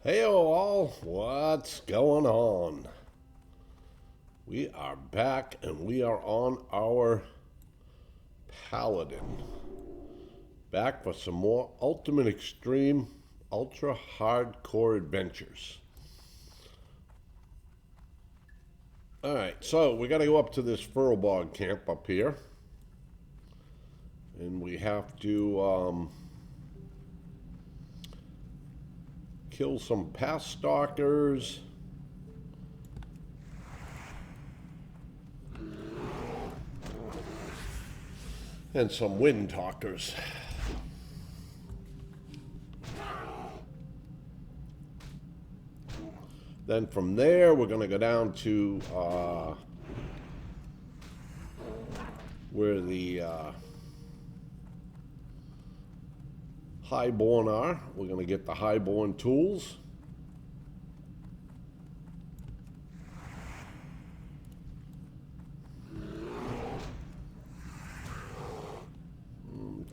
Hey all, what's going on? We are back and we are on our Paladin. Back for some more Ultimate Extreme Ultra Hardcore Adventures. Alright, so we gotta go up to this Furlbog camp up here. And we have to kill some past stalkers. And some wind talkers. Then from there, we're going to go down to where the highborn are. We're going to get the highborn tools.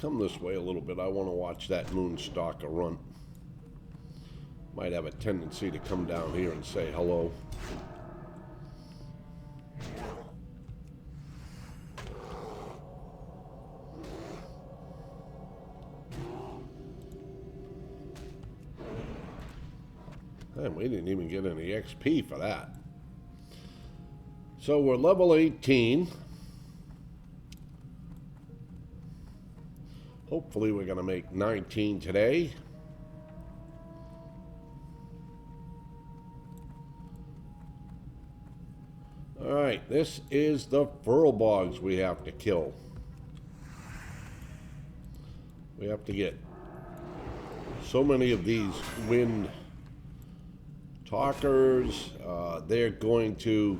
Come this way a little bit. I want to watch that moonstalker run. Might have a tendency to come down here and say hello. And we didn't even get any XP for that. So we're level 18. Hopefully we're going to make 19 today. Alright, this is the Furlbogs we have to kill. We have to get so many of these wind talkers. They're going to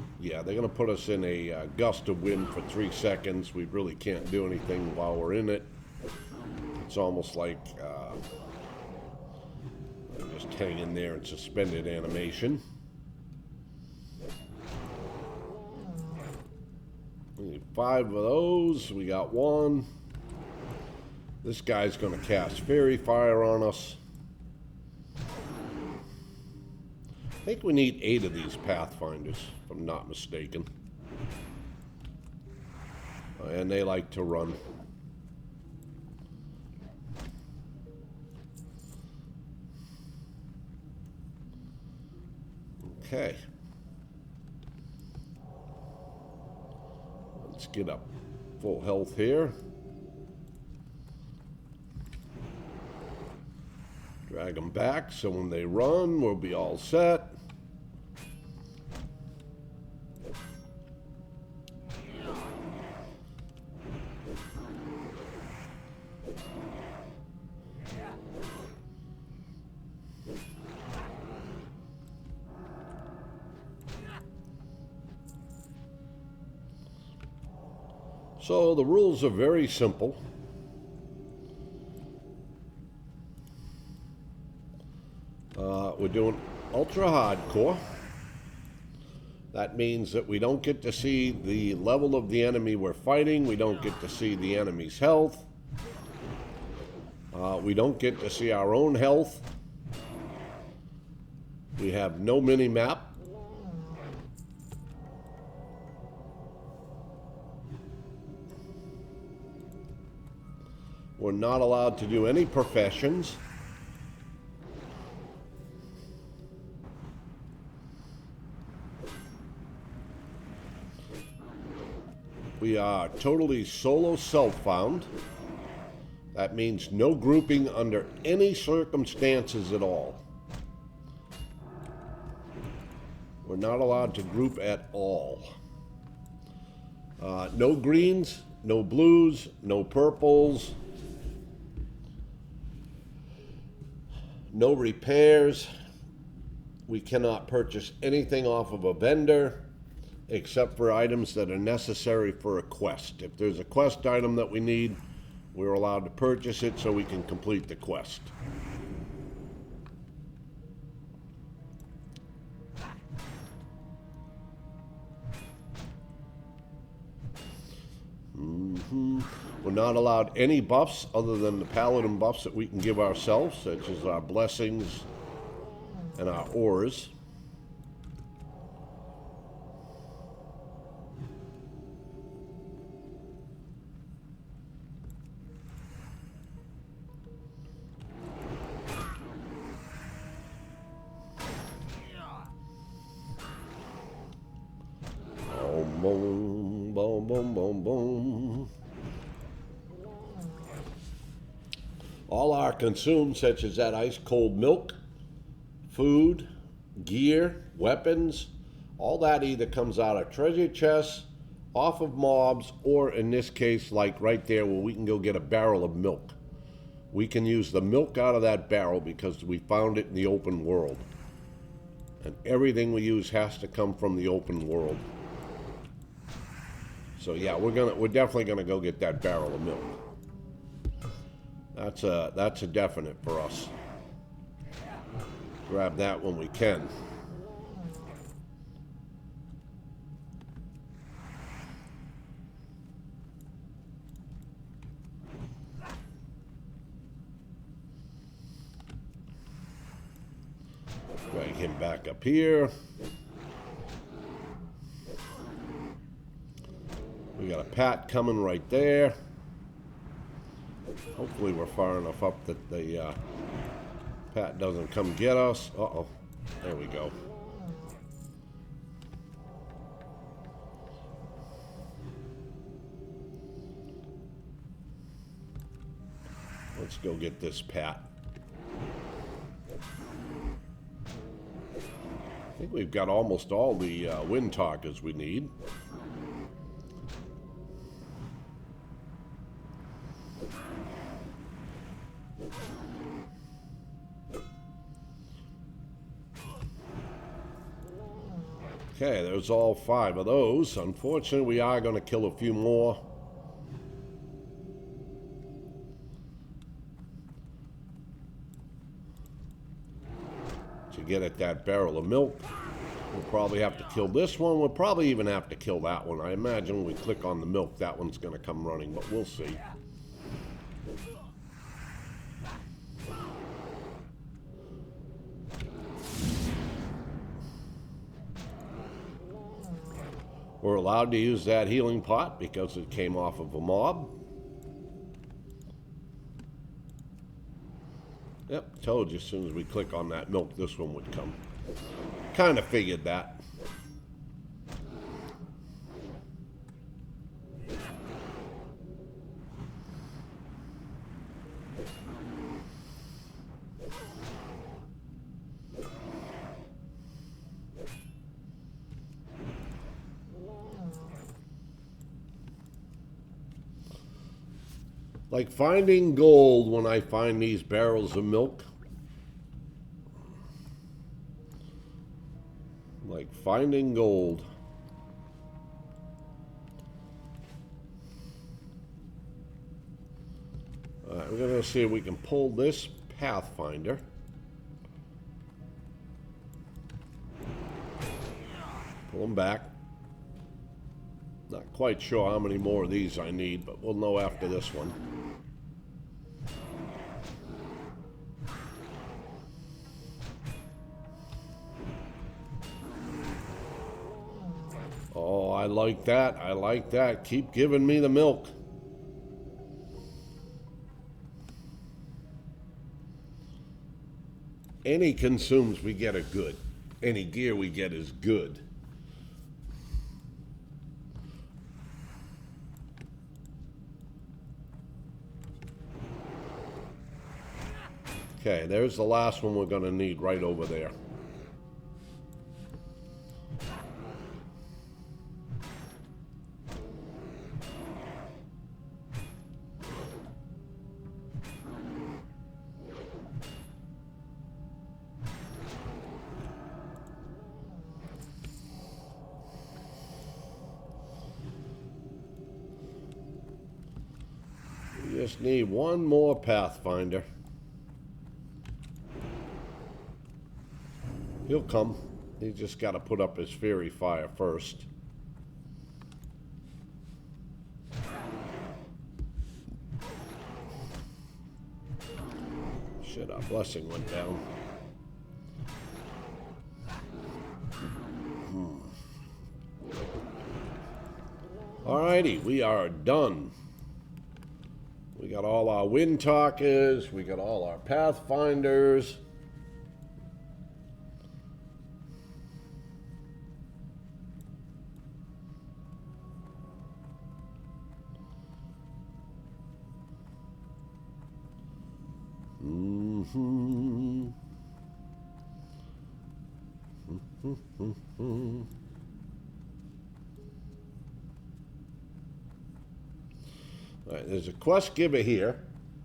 put us in a gust of wind for 3 seconds. We really can't do anything while we're in it. It's almost like just hang in there in suspended animation. We need 5 of those. We got 1. This guy's going to cast Fairy Fire on us. I think we need 8 of these Pathfinders, if I'm not mistaken. And they like to run. Okay. Let's get up full health here. Drag them back so when they run, we'll be all set. So the rules are very simple. We're doing ultra hardcore. That means that we don't get to see the level of the enemy we're fighting. We don't get to see the enemy's health. We don't get to see our own health. We have no mini-map. We're not allowed to do any professions. We are totally solo self-found. That means no grouping under any circumstances at all. We're not allowed to group at all. No greens, no blues, no purples. No repairs. We cannot purchase anything off of a vendor except for items that are necessary for a quest. If there's a quest item that we need, we're allowed to purchase it so we can complete the quest. We're not allowed any buffs other than the Paladin buffs that we can give ourselves, such as our blessings and our ores. Boom, boom, boom, boom, boom. All our consumed, such as that ice cold milk, food, gear, weapons, all that either comes out of treasure chests, off of mobs, or in this case, like right there where we can go get a barrel of milk. We can use the milk out of that barrel because we found it in the open world. And everything we use has to come from the open world. So yeah, we're definitely gonna go get that barrel of milk. That's a definite for us. Grab that when we can. Drag him back up here. We got a Pat coming right there. Hopefully we're far enough up that the Pat doesn't come get us. Uh-oh. There we go. Let's go get this Pat. I think we've got almost all the wind talkers we need. Okay, there's all 5 of those. Unfortunately, we are going to kill a few more. To get at that barrel of milk. We'll probably have to kill this one. We'll probably even have to kill that one. I imagine when we click on the milk, that one's going to come running, but we'll see. We're allowed to use that healing pot because it came off of a mob. Yep, told you as soon as we click on that milk, this one would come. Kind of figured that. Like finding gold when I find these barrels of milk. Like finding gold. All right, we're going to see if we can pull this Pathfinder. Pull him back. Not quite sure how many more of these I need, but we'll know after this one. Oh, I like that. I like that. Keep giving me the milk. Any consumes we get are good. Any gear we get is good. Okay, there's the last one we're going to need right over there. We just need one more Pathfinder. He'll come. He's just got to put up his fairy fire first. Shit, our blessing went down. Alrighty, we are done. We got all our wind talkers, we got all our pathfinders. All right, there's a quest giver here.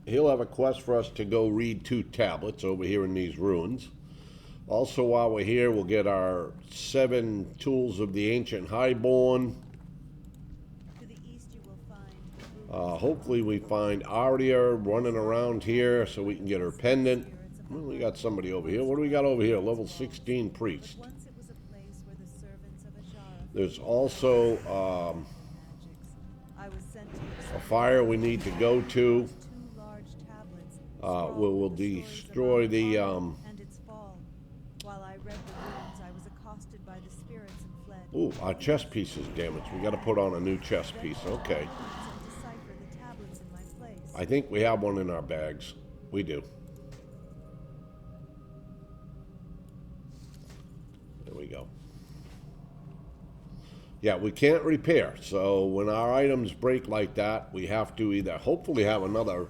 He'll have a quest for us to go read 2 tablets over here in these ruins. Also, while we're here, we'll get our 7 tools of the ancient highborn. To the east you will find Hopefully we find Aria running around here so we can get her pendant. Well, we got somebody over here. What do we got over here? Level 16 priest. once it was a place where the servants of Ashara There's also I was sent to a fire we need to go to. 2 large tablets. We'll destroy the and its fall. While I read the runes, I was accosted by the spirits and fled. Ooh, our chess piece is damaged. We got to put on a new chess piece. Okay. And decipher the tablets in my place. I think we have one in our bags. We do. There we go. Yeah, we can't repair. So when our items break like that, we have to either hopefully have another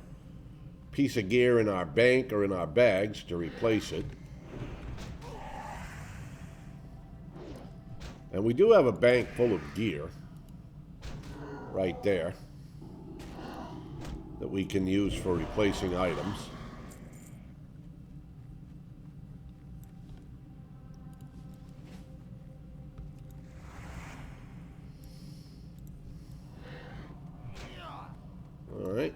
piece of gear in our bank or in our bags to replace it. And we do have a bank full of gear right there that we can use for replacing items. All right.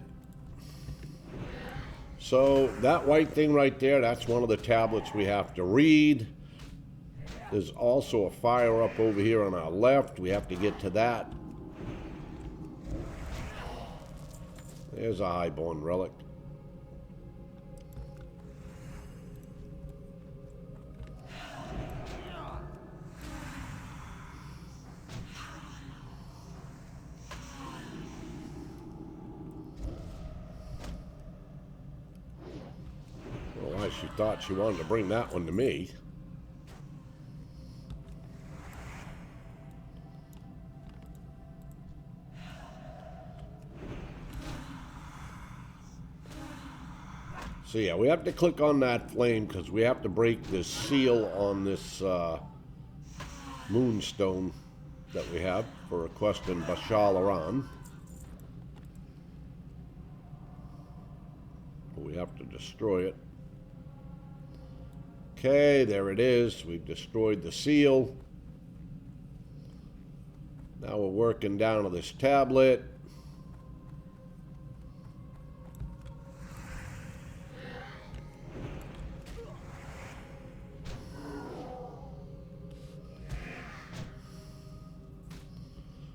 So that white thing right there, that's one of the tablets we have to read. There's also a fire up over here on our left. We have to get to that. There's a highborn relic. Well, she thought she wanted to bring that one to me. So yeah, we have to click on that flame because we have to break this seal on this moonstone that we have for a quest in Bashal Aran. We have to destroy it. Okay, there it is. We've destroyed the seal. Now we're working down to this tablet.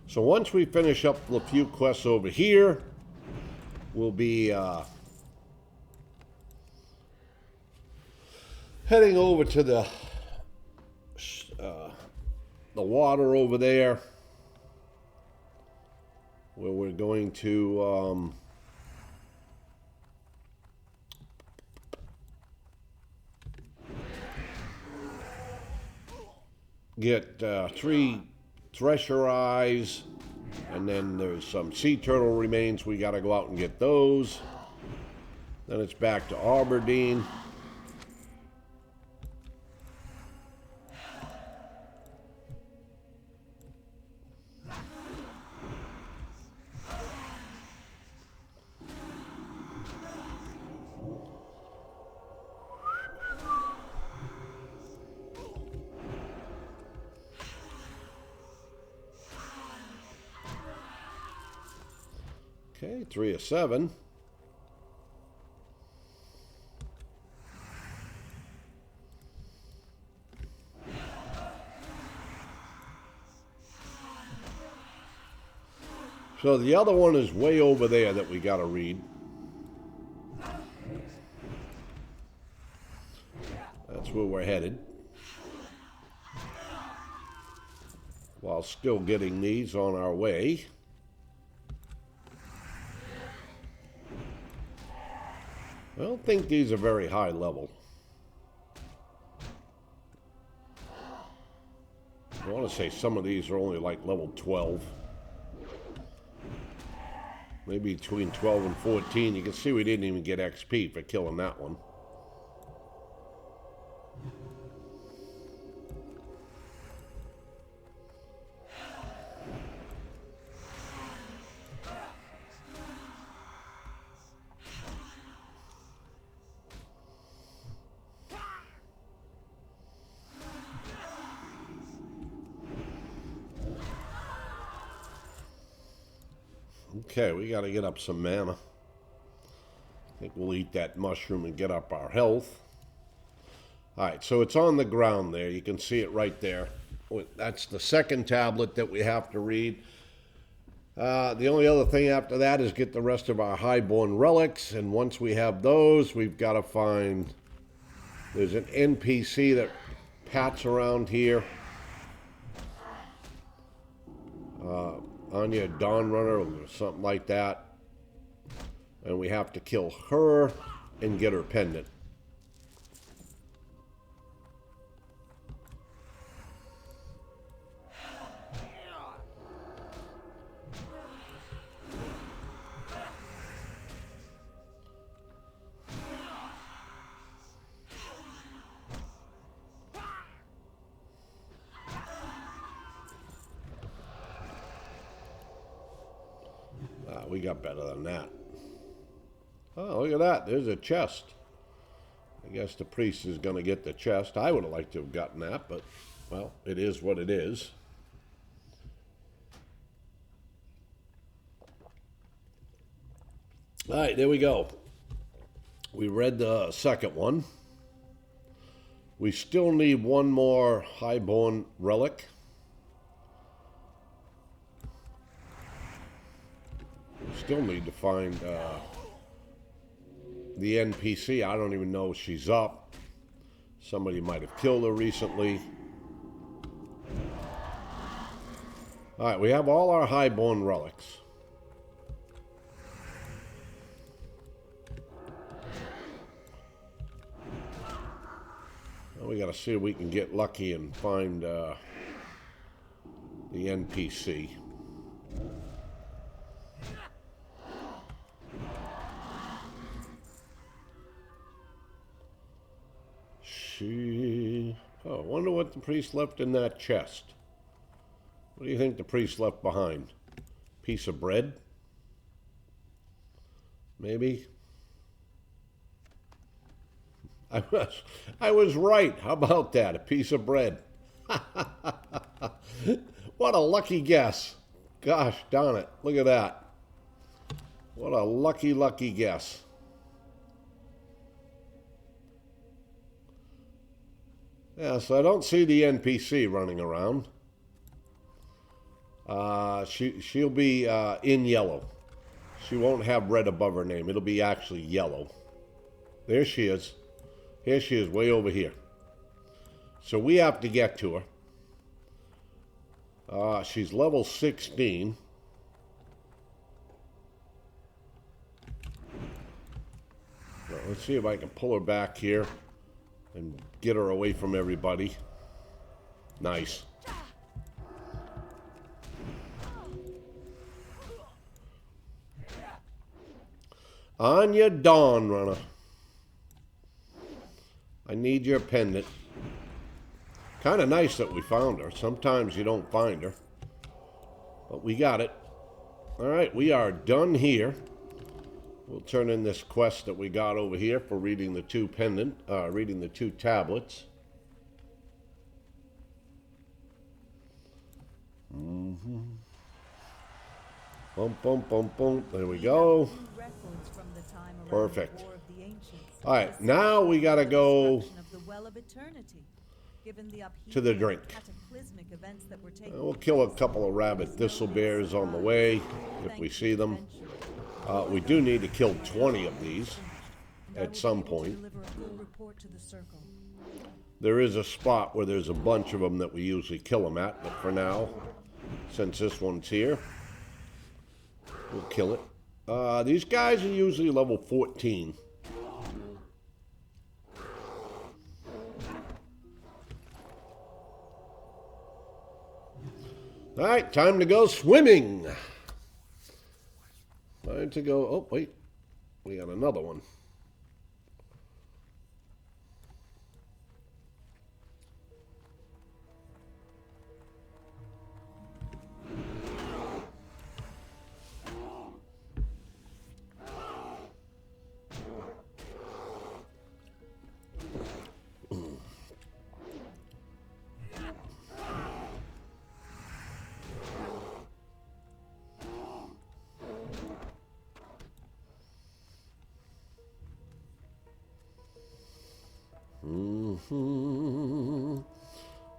So once we finish up the few quests over here, we'll be heading over to the water over there, where we're going to get 3 thresher eyes, and then there's some sea turtle remains. We got to go out and get those. Then it's back to Aberdeen. Okay, 3 of 7. So the other one is way over there that we got to read. That's where we're headed. While still getting these on our way. I don't think these are very high level. I want to say some of these are only like level 12. Maybe between 12 and 14. You can see we didn't even get XP for killing that one. Okay, we got to get up some mana. I think we'll eat that mushroom and get up our health. Alright, so it's on the ground there. You can see it right there. That's the second tablet that we have to read. The only other thing after that is get the rest of our highborn relics. And once we have those, we've got to find... There's an NPC that pats around here. Anya Dawnrunner or something like that. And we have to kill her and get her pendant. We got better than that. Oh, look at that. There's a chest. I guess the priest is going to get the chest. I would have liked to have gotten that, but, well, it is what it is. All right, there we go. We read the second one. We still need one more highborn relic. Still need to find the NPC. I don't even know if she's up. Somebody might have killed her recently. Alright, we have all our highborn relics. Now we gotta see if we can get lucky and find the NPC. Oh, I wonder what the priest left in that chest. What do you think the priest left behind? Piece of bread? Maybe? I was right. How about that? A piece of bread. What a lucky guess. Gosh darn it. Look at that. What a lucky, lucky guess. Yeah, so I don't see the NPC running around. She'll be in yellow. She won't have red above her name. It'll be actually yellow. There she is. Here she is, way over here. So we have to get to her. She's level 16. Well, let's see if I can pull her back here and get her away from everybody. Nice. Anya Dawnrunner. I need your pendant. Kind of nice that we found her. Sometimes you don't find her. But we got it. Alright, we are done here. We'll turn in this quest that we got over here for reading the two reading the two tablets. Bum, bum, bum, bum. There we go. Perfect. All right, now we got to go to the drink. We'll kill a couple of rabbit thistle bears on the way if we see them. We do need to kill 20 of these at some point. There is a spot where there's a bunch of them that we usually kill them at, but for now, since this one's here, we'll kill it. These guys are usually level 14. All right, time to go swimming. Time to go. Oh, wait. We got another one.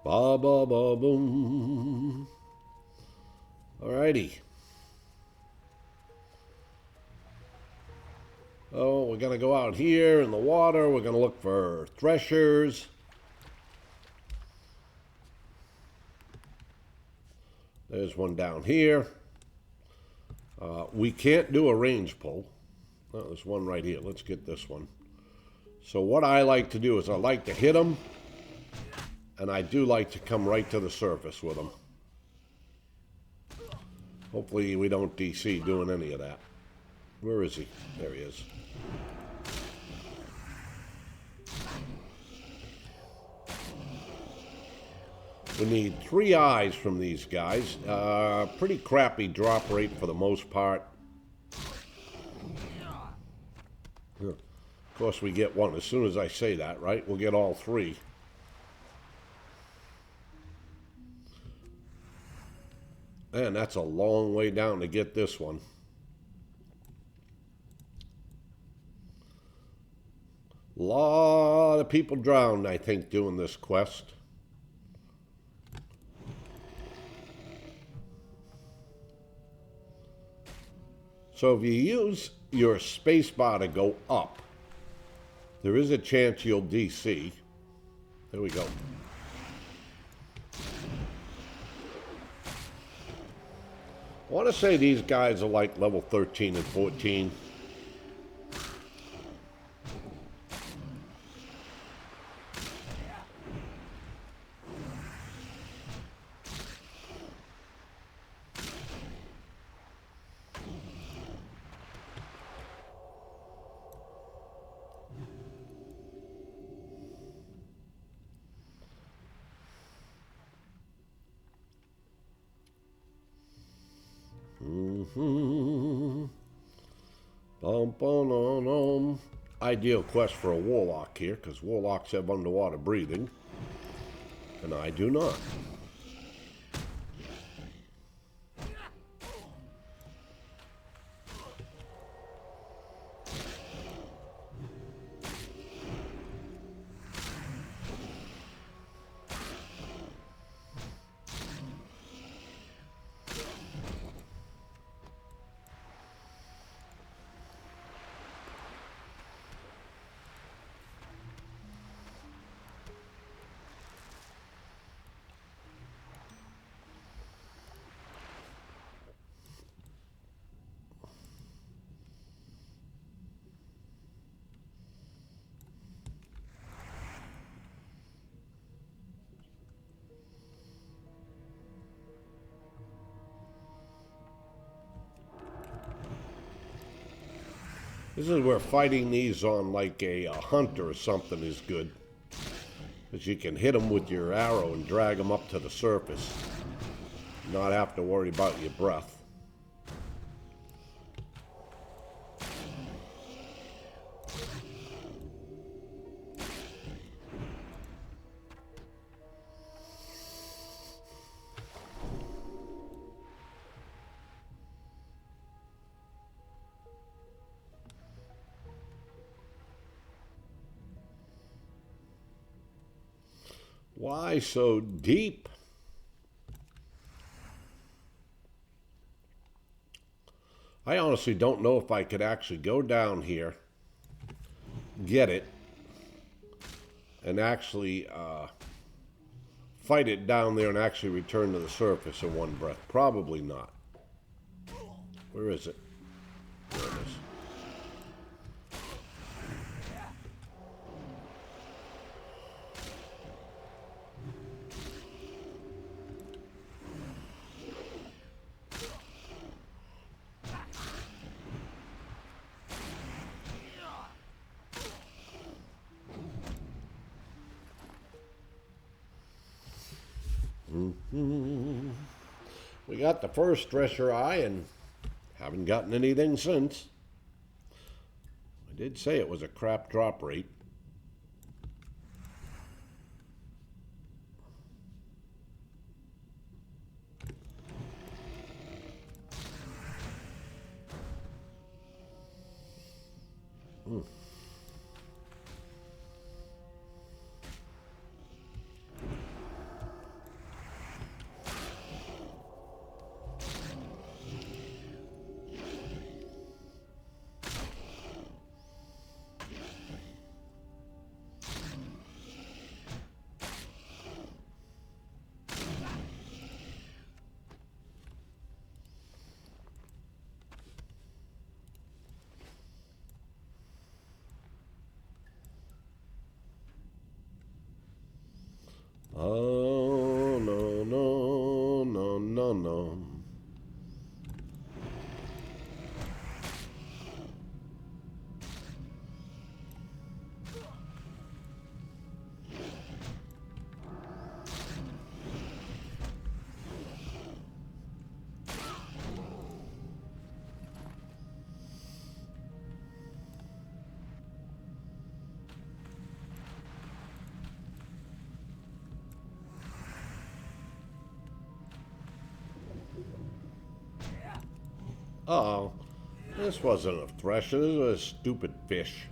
Ba ba ba boom. Alrighty. Oh, we're gonna go out here in the water. We're gonna look for threshers. There's one down here. We can't do a range pull. Oh, there's one right here. Let's get this one. So what I like to do is I like to hit them, and I do like to come right to the surface with them. Hopefully we don't DC doing any of that. Where is he? There he is. We need 3 eyes from these guys. Pretty crappy drop rate for the most part. Of course we get one as soon as I say that, right? We'll get all 3. And that's a long way down to get this one. A lot of people drowned, I think, doing this quest. So if you use your spacebar to go up, there is a chance you'll DC. There we go. I want to say these guys are like level 13 and 14. Ideal quest for a warlock here, because warlocks have underwater breathing, and I do not. This is where fighting these on like a hunter or something is good. Because you can hit them with your arrow and drag them up to the surface. Not have to worry about your breath. Why so deep? I honestly don't know if I could actually go down here, get it, and actually fight it down there and actually return to the surface in one breath. Probably not. Where is it? There it is. Mhm. We got the first dresser eye and haven't gotten anything since. I did say it was a crap drop rate. Oh, no, no, no, no, no. Uh-oh. This wasn't a thresher, this was a stupid fish.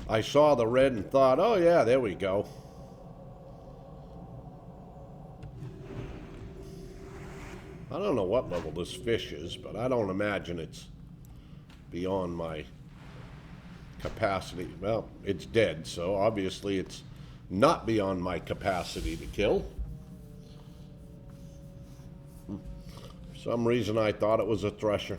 I saw the red and thought, oh yeah, there we go. I don't know what level this fish is, but I don't imagine it's beyond my capacity. Well, it's dead, so obviously it's not beyond my capacity to kill. For some reason I thought it was a thresher.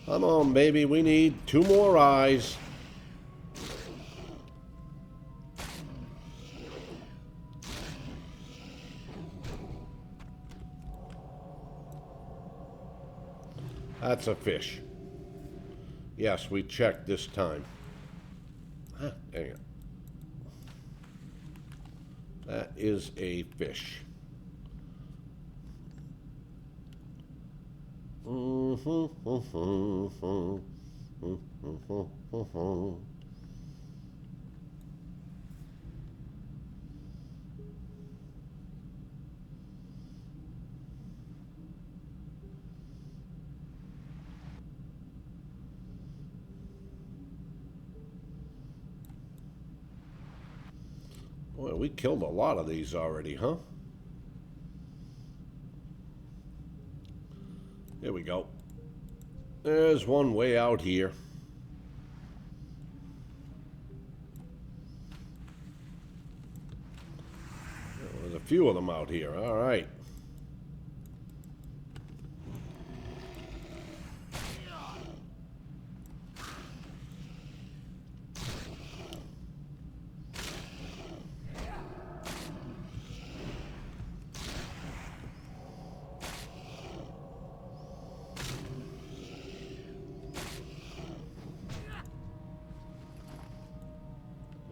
Come on, baby, we need 2 more eyes. That's a fish. Yes, we checked this time. Ah, dang it. That is a fish. Boy, we killed a lot of these already, huh? Here we go. There's one way out here. There's a few of them out here. All right.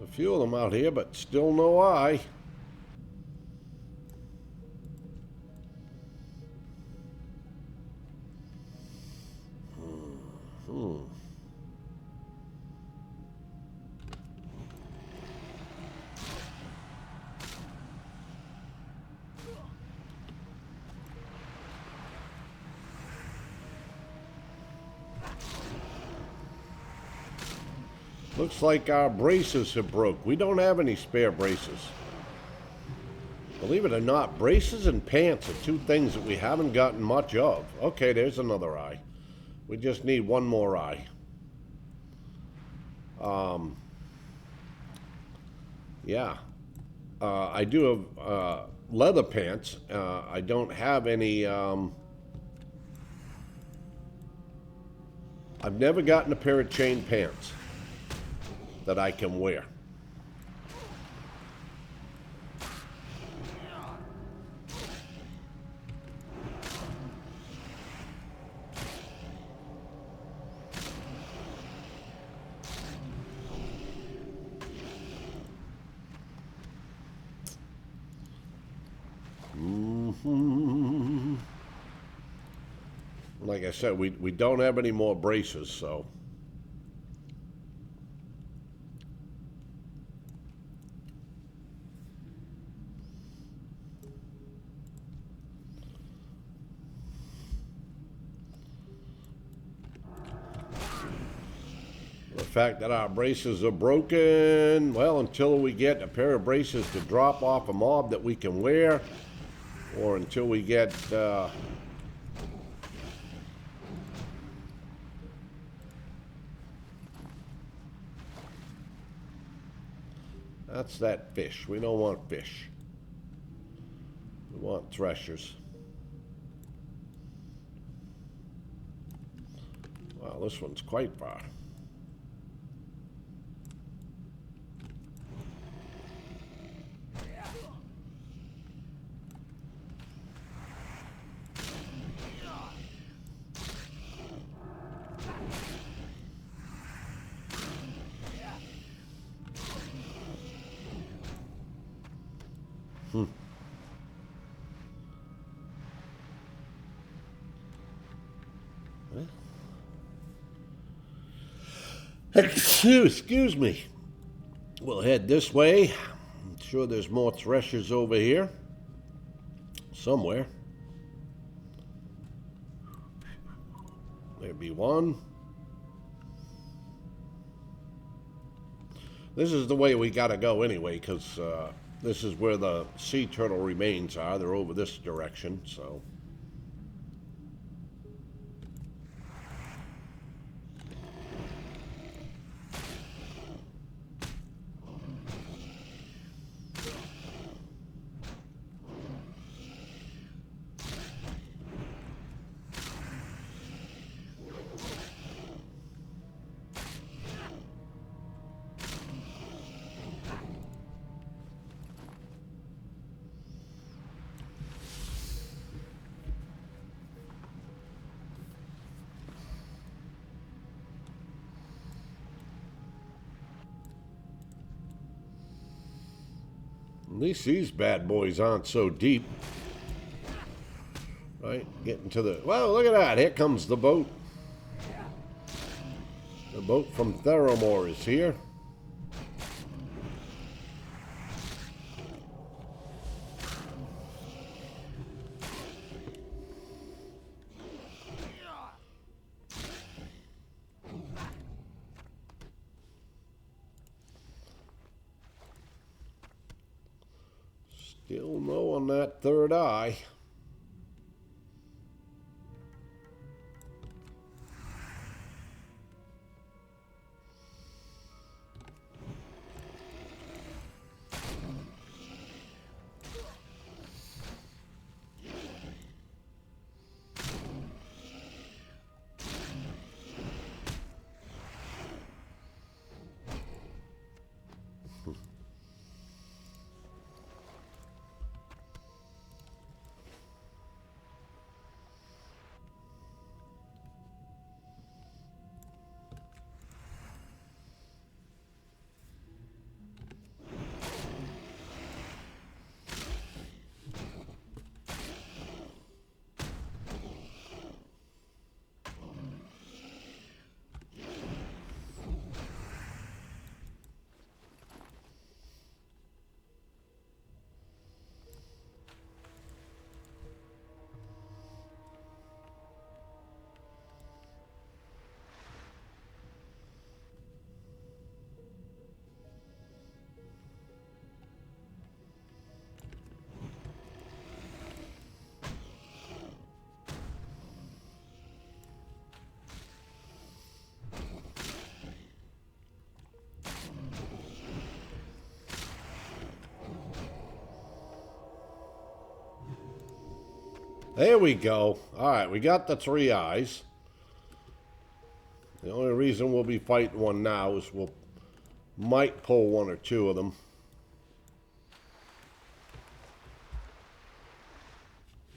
A few of them out here, but still no eye. Looks like our braces have broke. We don't have any spare braces. Believe it or not, braces and pants are two things that we haven't gotten much of. Okay, there's another eye. We just need one more eye. Yeah. I do have leather pants. I don't have any... I've never gotten a pair of chain pants that I can wear. Like I said, we don't have any more braces, so... The fact that our braces are broken, well, until we get a pair of braces to drop off a mob that we can wear, or until we get... That's that fish. We don't want fish. We want threshers. Wow, this one's quite far. Excuse me. We'll head this way. I'm sure there's more threshers over here. Somewhere. There'd be one. This is the way we gotta go anyway, because this is where the sea turtle remains are. They're over this direction, so... At least these bad boys aren't so deep. Right, getting to the... Well, look at that. Here comes the boat. The boat from Theramore is here. Still no on that third eye. There we go. Alright, we got the 3 eyes. The only reason we'll be fighting one now is we'll might pull 1 or 2 of them.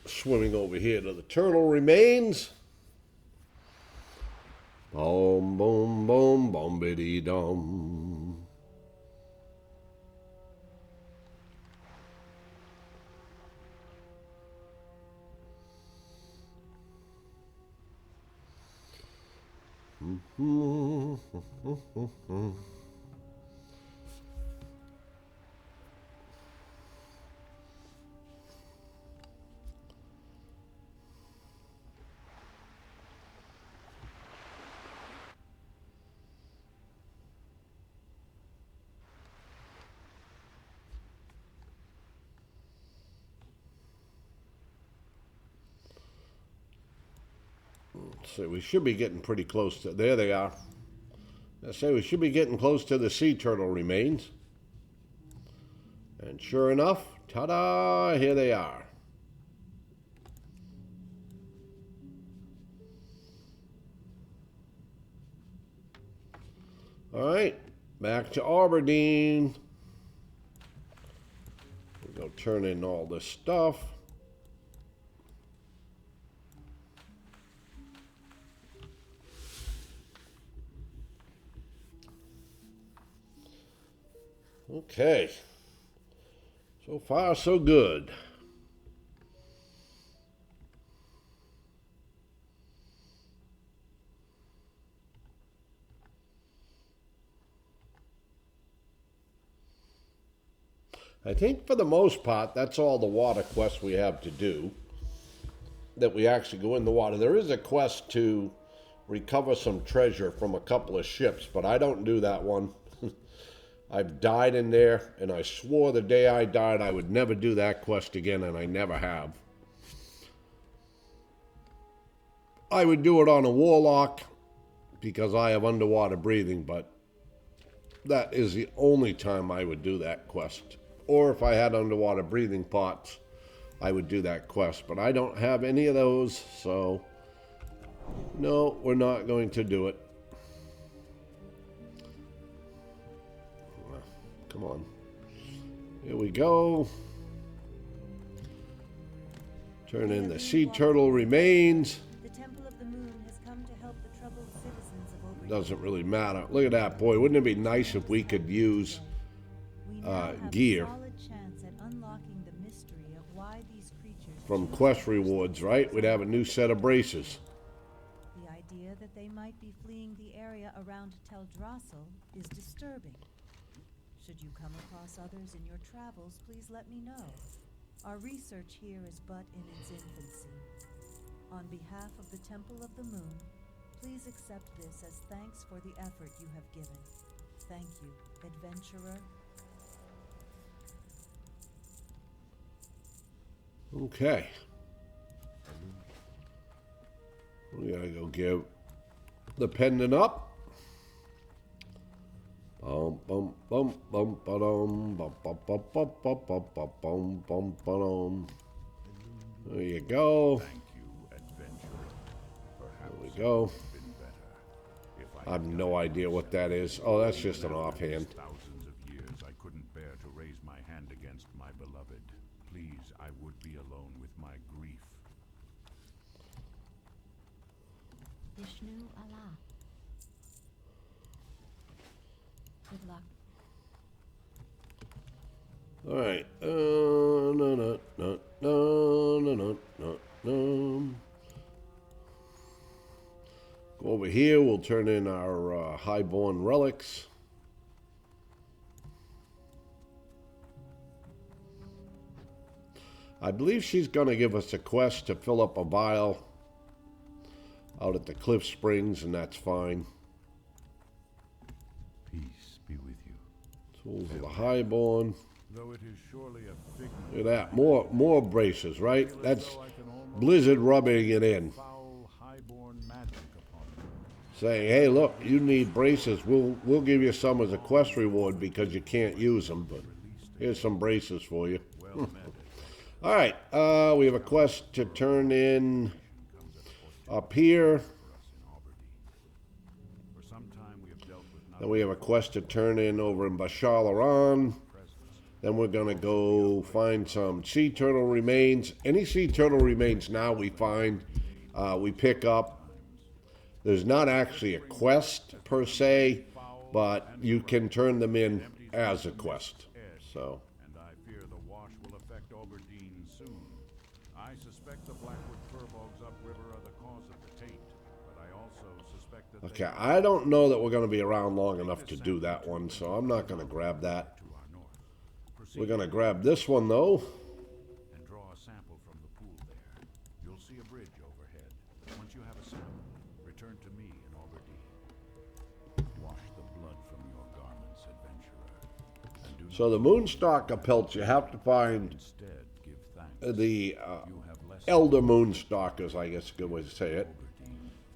Swimming over here to the turtle remains. Boom, boom, boom, bombity dum. So we should be getting pretty close to, there they are. I say we should be getting close to the sea turtle remains. And sure enough, ta-da, here they are. All right, back to Aberdeen. We'll go turn in all this stuff. Okay, so far so good. I think for the most part, that's all the water quests we have to do. That we actually go in the water. There is a quest to recover some treasure from a couple of ships, but I don't do that one. I've died in there, and I swore the day I died I would never do that quest again, and I never have. I would do it on a warlock because I have underwater breathing, but that is the only time I would do that quest. Or if I had underwater breathing pots, I would do that quest, but I don't have any of those, so no, we're not going to do it. Come on. Here we go. Turn in the sea turtle remains. The Temple of the Moon has come to help the troubled citizens of Oberdeen. Doesn't really matter. Look at that, boy. Wouldn't it be nice if we could use We now have gear a solid chance at unlocking the mystery of why these creatures from choose quest to rewards, right? We'd have a new set of braces. The idea that they might be fleeing the area around Teldrassil is disturbing. Should you come across others in your travels, please let me know. Our research here is but in its infancy. On behalf of the Temple of the Moon, please accept this as thanks for the effort you have given. Thank you, adventurer. Okay. We gotta go give the pendant up. Bum bum bum bum ba-dum, bum bum bum bum bum bum bum bum bum ba-dum. There you go. Thank you, adventurer. Perhaps There we go. it would have been better if I have no idea what that is. Oh, that's just an offhand. Thousands of years I couldn't bear to raise my hand against my beloved. Please, I would be alone with my grief. Vishnu Allah. Good luck. All right. No, no, no, no, no, no, no. Go over here. We'll turn in our highborn relics. I believe she's going to give us a quest to fill up a vial out at the Cliff Springs, and that's fine. Peace be with you. Tools of the highborn. Though it is surely a figment Look at that. More braces, right? That's Blizzard rubbing it in. foul highborn magic upon you. Saying, hey, look, you need braces. We'll give you some as a quest reward because you can't use them, but here's some braces for you. Well met it. All right, we have a quest to turn in up here. For some time we have dealt with Then we have a quest to turn in over in Bashar Laran. Then we're gonna go find some sea turtle remains. Any sea turtle remains now we find, we pick up. There's not actually a quest per se, but you can turn them in as a quest. So. and I fear the wash will affect Aberdeen soon. I suspect the Blackwood fir bogs upriver are the cause of the taint, but I also suspect that Okay, I don't know that we're going to be around long enough to do that one, so I'm not going to grab that. to our north. We're going to grab this one, though. And draw a sample from the pool there. You'll see a bridge overhead. Once you have a sample, return to me in Aberdeen. Wash the blood from your garments, adventurer. And do So the Moonstalker pelts, you have to find instead give thanks. the You have less Elder Moonstalkers, I guess is a good way to say it.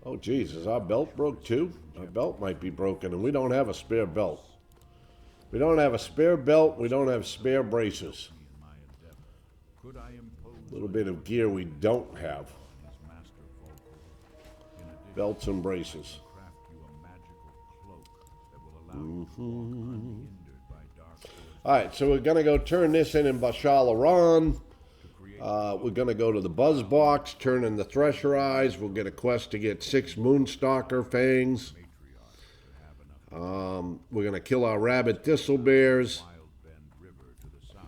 Oh, geez, is our belt broke too? Our belt might be broken, and we don't have a spare belt. We don't have a spare belt. We don't have spare braces. in my endeavor. Could I impose A little bit of gear we don't have. his master vocal? In addition, Belts and braces. craft you a magical cloak that will allow you to walk unhindered by dark forces All right, so we're going to go turn this in Bashar Laran. to create We're going to go to the Buzz Box, turn in the Thresher Eyes. We'll get a quest to get 6 Moonstalker fangs. matriarchs to have enough We're going to kill our rabbit thistlebears. Wild Bend River to the south,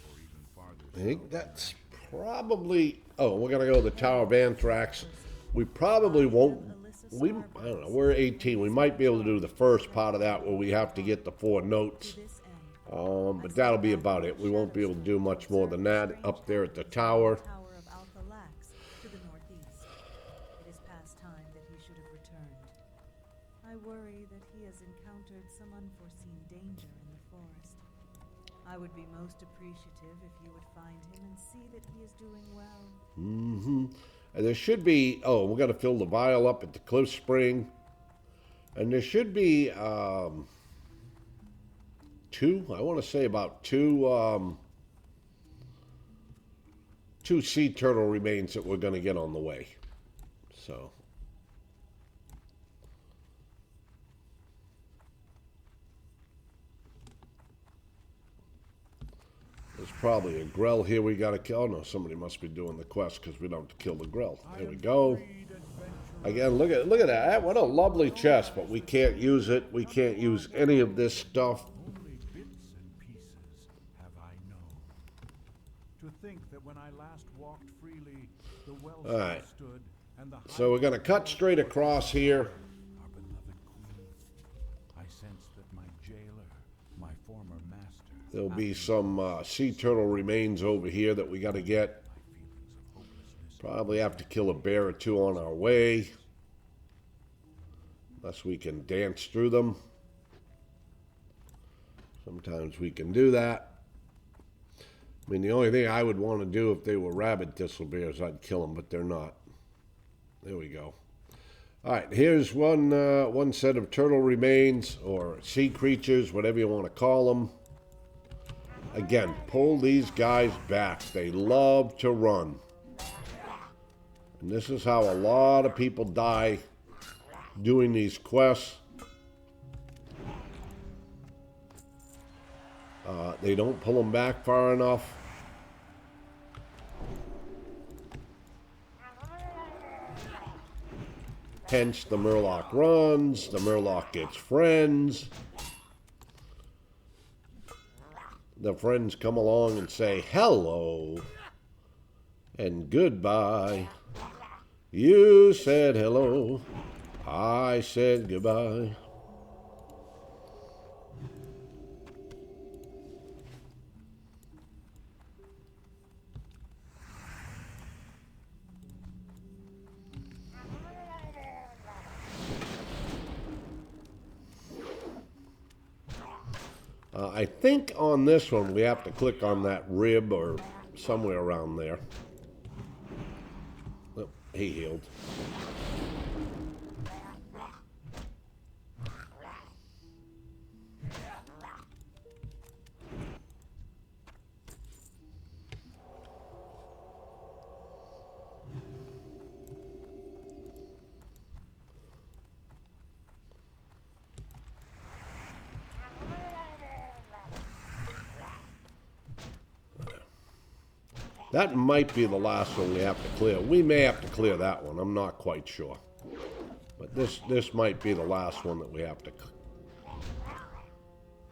or even farther I think that's probably... Oh, we're going to go to the Tower of Anthrax. We probably won't... I don't know, we're 18. We might be able to do the first part of that where we have to get the 4 notes. This end. But that'll be about it. We won't be able to do much more than that up there at the tower. Tower of Althalax to the northeast. It is past time that he should have returned. I worry that he has encountered some unforeseen danger in the forest. I would be most appreciative if you would find him and see that he is doing well. And there should be... Oh, we're going to fill the vial up at the Cliff Spring. And there should be... 2, I want to say about 2 sea turtle remains that we're going to get on the way. So there's probably a grell here we got to kill. Oh no, somebody must be doing the quest because we don't have to kill the grell. There we go. Again, look at that. What a lovely chest, but we can't use it. We can't use any of this stuff. only bits and pieces have I known. To think that when I last walked freely, the well All right. stood and the So we're going to cut straight across here. our beloved queen. I sensed that my jailer, my former master, There'll be some sea turtle remains over here that we got to get. my feelings of hopelessness. Probably have to kill a bear or 2 on our way. Unless we can dance through them. Sometimes we can do that. I mean, the only thing I would want to do if they were rabid thistlebears, I'd kill them, but they're not. There we go. All right, here's one set of turtle remains, or sea creatures, whatever you want to call them. Again, pull these guys back. They love to run. And this is how a lot of people die doing these quests. They don't pull them back far enough. Hence, the Murloc runs, the Murloc gets friends. The friends come along and say hello and goodbye. You said hello, I said goodbye. I think on this one we have to click on that rib or somewhere around there. Oh, he healed. That might be the last one we have to clear. We may have to clear that one. I'm not quite sure. But this might be the last one that we have to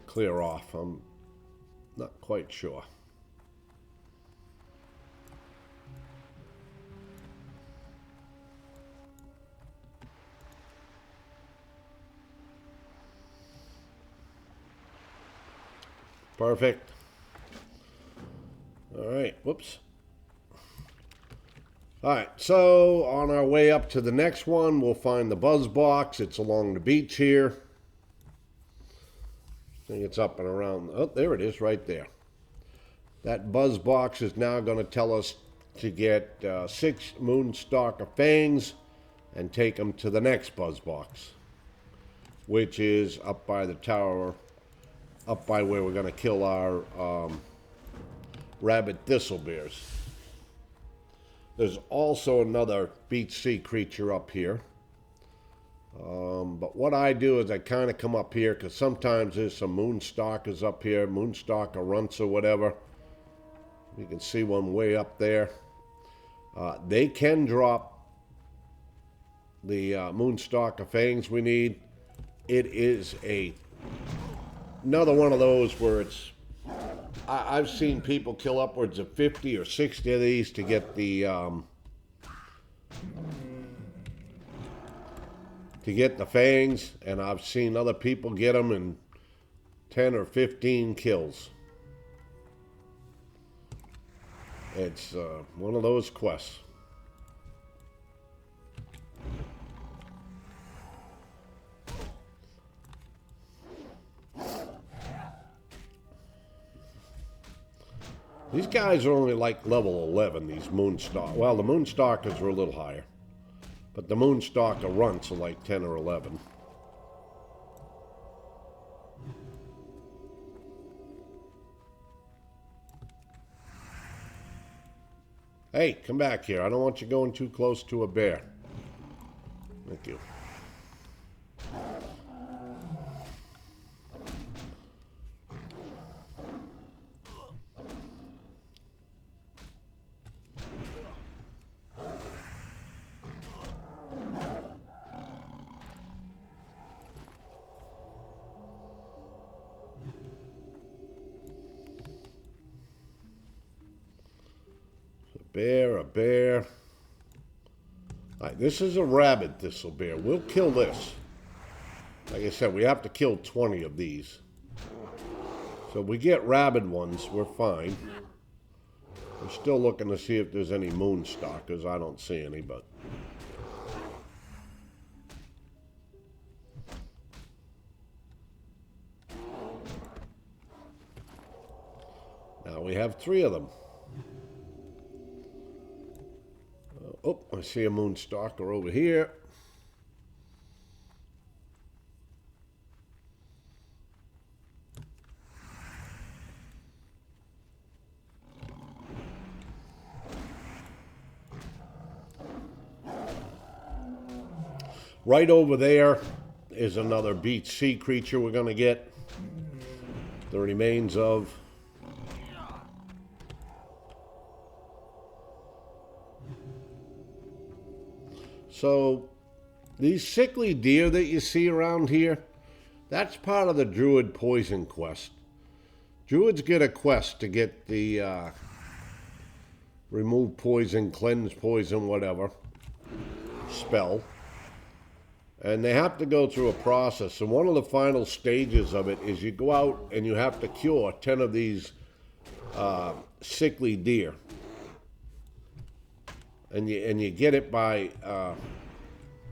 clear off. I'm not quite sure. Perfect. All right, whoops. All right, so on our way up to the next one, we'll find the buzz box. It's along the beach here. I think it's up and around. Oh, there it is right there. That buzz box is now going to tell us to get 6 Moonstalker fangs and take them to the next buzz box, which is up by the tower, up by where we're going to kill our rabbit thistlebears. There's also another beach sea creature up here. But what I do is I kind of come up here because sometimes there's some Moonstalkers up here, Moonstalker runts or whatever. You can see one way up there. They can drop the Moonstalker fangs we need. It is another one of those where it's... I've seen people kill upwards of 50 or 60 of these to get the fangs, and I've seen other people get them in 10 or 15 kills. It's one of those quests. These guys are only like level 11, these Moonstalkers. Well, the Moonstalkers are a little higher. But the Moonstalker runts are like 10 or 11. Hey, come back here. I don't want you going too close to a bear. Thank you. A bear. All right, this is a rabid thistlebear. We'll kill this. Like I said, we have to kill 20 of these. So if we get rabid ones, we're fine. I'm still looking to see if there's any Moonstalkers. I don't see any, but... Now we have 3 of them. Oh, I see a Moonstalker over here. Right over there is another beach sea creature we're going to get the remains of. So, these sickly deer that you see around here, that's part of the Druid poison quest. Druids get a quest to get the remove poison, cleanse poison, whatever, spell. And they have to go through a process. And one of the final stages of it is you go out and you have to cure 10 of these sickly deer. And you get it by,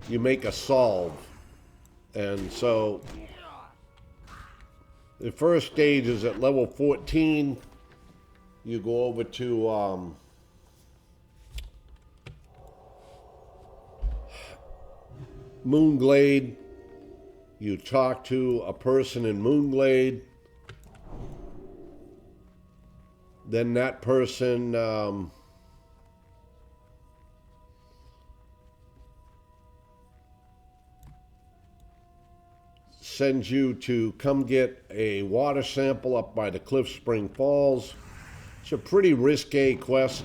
you make a solve. And so, the first stage is at level 14. You go over to Moonglade. You talk to a person in Moonglade. Then that person... sends you to come get a water sample up by the Cliff Spring Falls. It's a pretty risque quest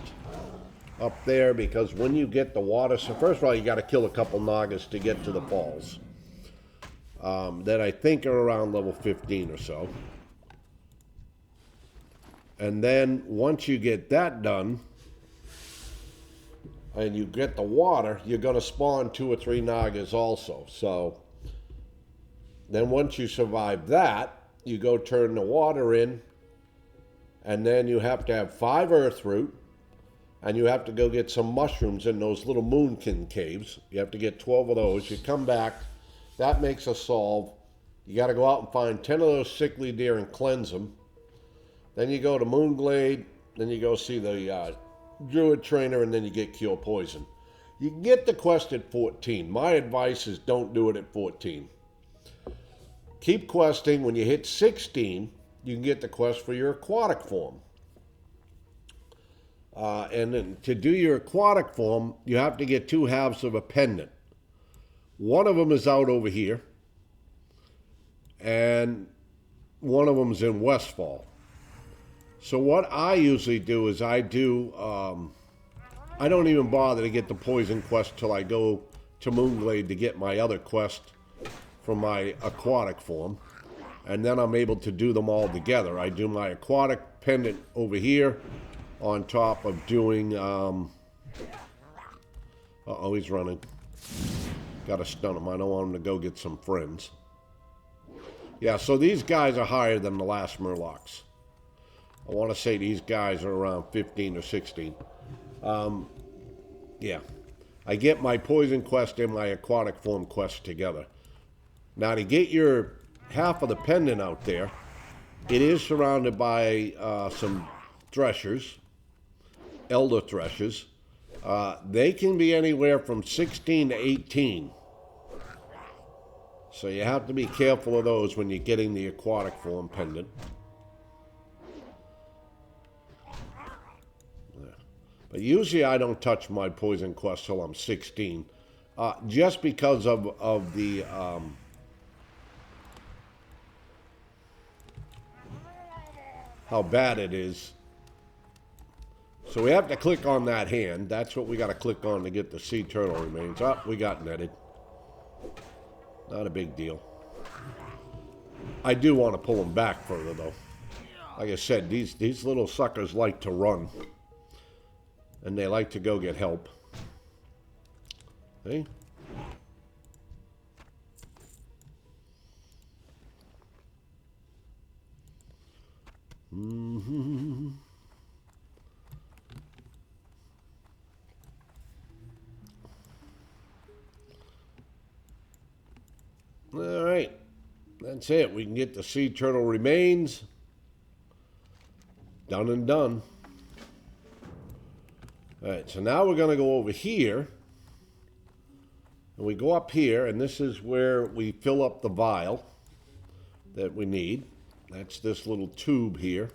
up there because when you get the water, so first of all, you got to kill a couple Nagas to get to the falls. That I think are around level 15 or so. And then once you get that done, and you get the water, you're going to spawn 2 or 3 Nagas also. So then once you survive that, you go turn the water in, and then you have to have 5 earth root, and you have to go get some mushrooms in those little moonkin caves. You have to get 12 of those. You come back, that makes a solve. You got to go out and find 10 of those sickly deer and cleanse them. Then you go to Moonglade, then you go see the druid trainer, and then you get cure poison. You can get the quest at 14. My advice is don't do it at 14. Keep questing. When you hit 16, you can get the quest for your aquatic form. And then to do your aquatic form, you have to get 2 halves of a pendant. One of them is out over here, and one of them is in Westfall. So what I usually do is I don't even bother to get the poison quest till I go to Moonglade to get my other quest from my aquatic form. And then I'm able to do them all together. I do my aquatic pendant over here on top of doing, uh-oh, he's running. Gotta stun him. I don't want him to go get some friends. Yeah, so these guys are higher than the last Murlocs. I want to say these guys are around 15 or 16. Yeah. I get my poison quest and my aquatic form quest together. Now, to get your half of the pendant out there, it is surrounded by some threshers, elder threshers. They can be anywhere from 16 to 18. So you have to be careful of those when you're getting the aquatic form pendant. But usually I don't touch my poison quest till I'm 16, just because of the how bad it is. So we have to click on that hand. That's what we got to click on to get the sea turtle remains. Oh, we got netted. Not a big deal. I do want to pull them back further though. Like I said, these little suckers like to run. And they like to go get help. See? Mm-hmm. All right. That's it. We can get the sea turtle remains. Done and done. All right, so now we're going to go over here, and we go up here, and this is where we fill up the vial that we need. That's this little tube here.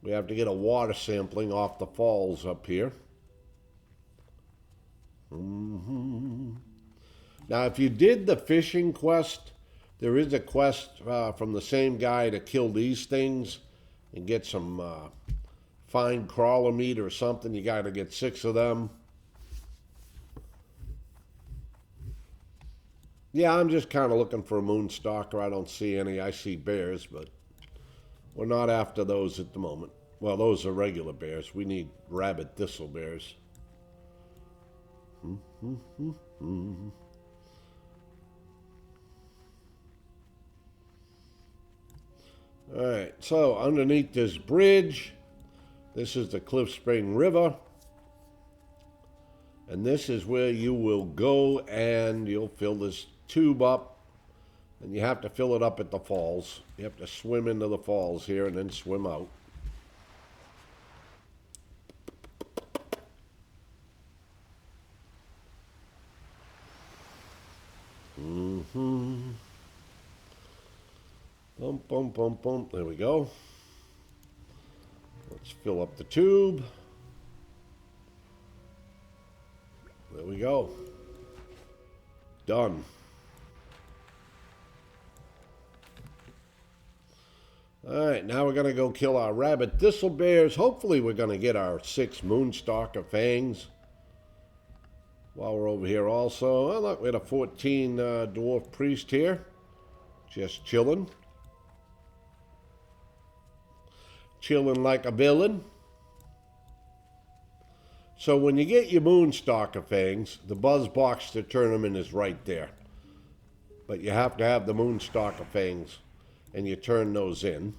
We have to get a water sampling off the falls up here. Mm-hmm. Now, if you did the fishing quest, there is a quest from the same guy to kill these things and get some fine crawler meat or something. You got to get 6 of them. Yeah, I'm just kind of looking for a moonstalker. I don't see any. I see bears, but we're not after those at the moment. Well, those are regular bears. We need rabid thistle bears. All right, so underneath this bridge, this is the Cliff Spring River, and this is where you will go and you'll fill this tube up, and you have to fill it up at the falls. You have to swim into the falls here and then swim out. Mm-hmm. Bump, bump, bump, bump. There we go. Let's fill up the tube. There we go. Done. Alright, now we're gonna go kill our rabbit thistlebears. Hopefully we're gonna get our 6 moonstalker fangs. While we're over here also. Oh look, we had a 14 dwarf priest here. Just chilling. Chilling like a villain. So when you get your moonstalker fangs, the buzz box to turn them in is right there. But you have to have the moonstalker fangs, and you turn those in.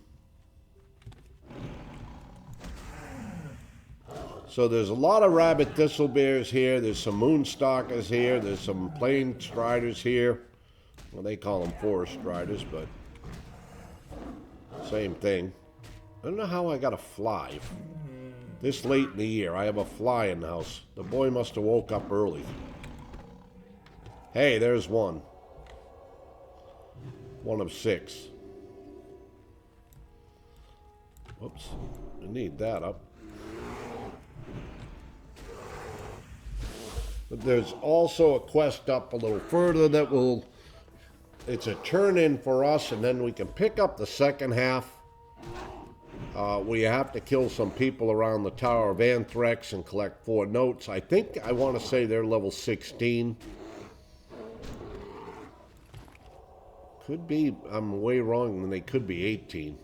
So there's a lot of rabbit thistlebears here. There's some moonstalkers here. There's some plain striders here. Well, they call them forest striders, but same thing. I don't know how I got a fly. This late in the year, I have a fly in the house. The boy must have woke up early. Hey, there's one. One of 6. Whoops. I need that up. But there's also a quest up a little further that will... It's a turn-in for us, and then we can pick up the second half. We have to kill some people around the Tower of Anthrax and collect 4 notes. I think, I want to say they're level 16. Could be, I'm way wrong, and they could be 18.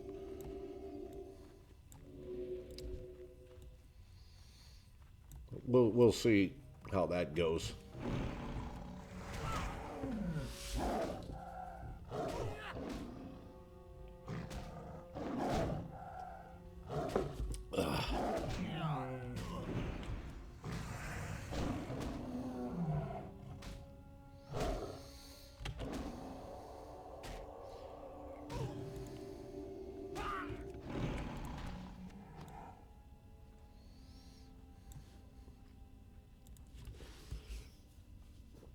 We'll see how that goes.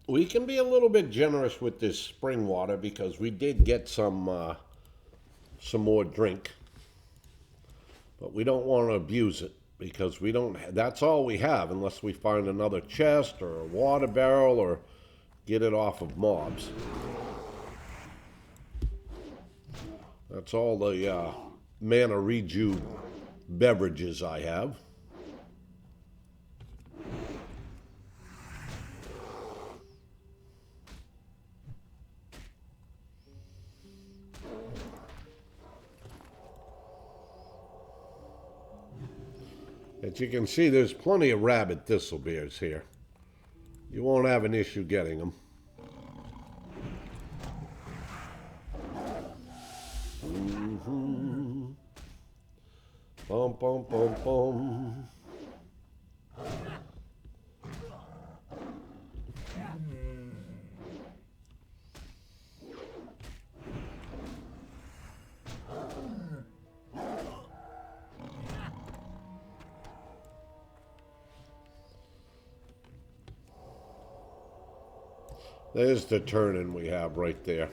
We can be a little bit generous with this spring water because we did get some more drink. But we don't want to abuse it because we don't, that's all we have unless we find another chest or a water barrel or get it off of mobs. That's all the mana reju beverages I have. As you can see, there's plenty of rabbit thistlebears here. You won't have an issue getting them. Bum, bum, bum, bum. There's the turn-in we have right there.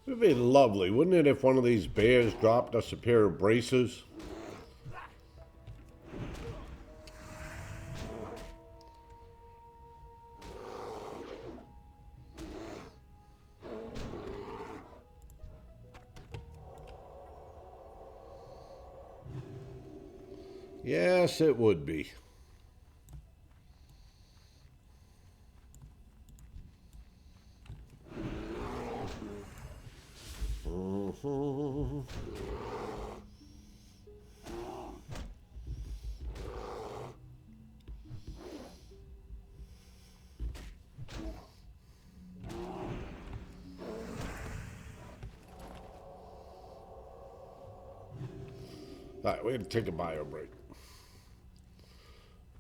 It would be lovely, wouldn't it, if one of these bears dropped us a pair of braces? Yes, it would be. All right, we have to take a bio break.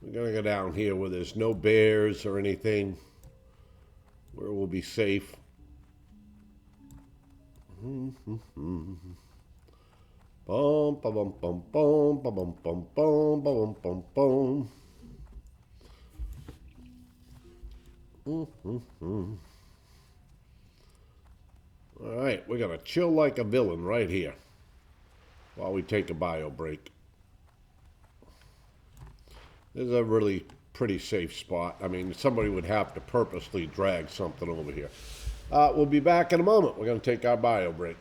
We're going to go down here where there's no bears or anything, where we'll be safe. Bum, bum, bum, bum, bum, bum, bum, bum, bum, bum, bum. All right, we're going to chill like a villain right here while we take a bio break. This is a really pretty safe spot. I mean, somebody would have to purposely drag something over here. We'll be back in a moment. We're going to take our bio break.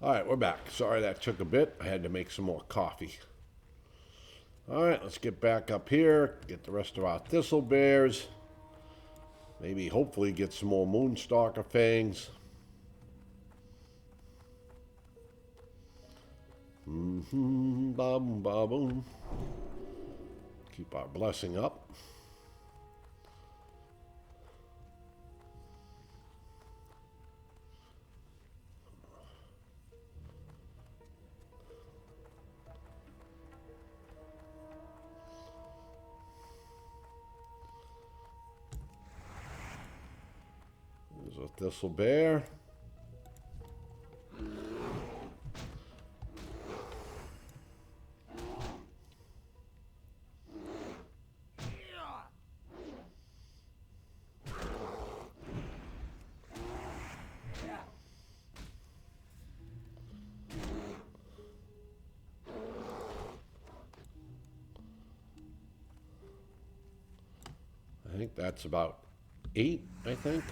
All right, we're back. Sorry that took a bit. I had to make some more coffee. All right, let's get back up here, get the rest of our thistle bears. Maybe, hopefully, get some more moonstalker fangs. Ba-boom, ba-boom. Keep our blessing up. There's a thistle bear. I think that's about 8, I think.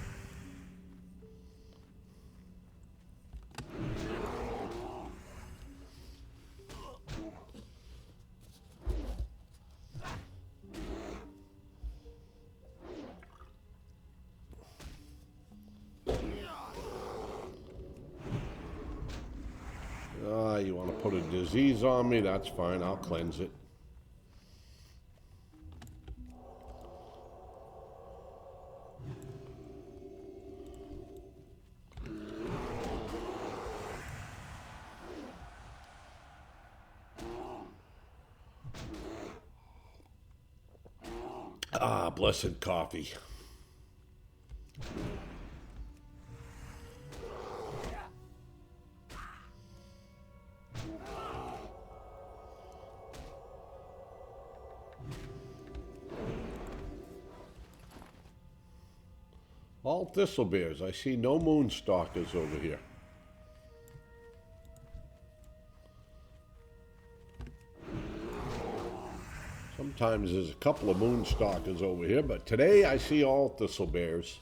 You want to put a disease on me? That's fine. I'll cleanse it. Ah, blessed coffee. All thistle bears. I see no moonstalkers over here. Sometimes there's a couple of moonstalkers over here, but today I see all thistle bears.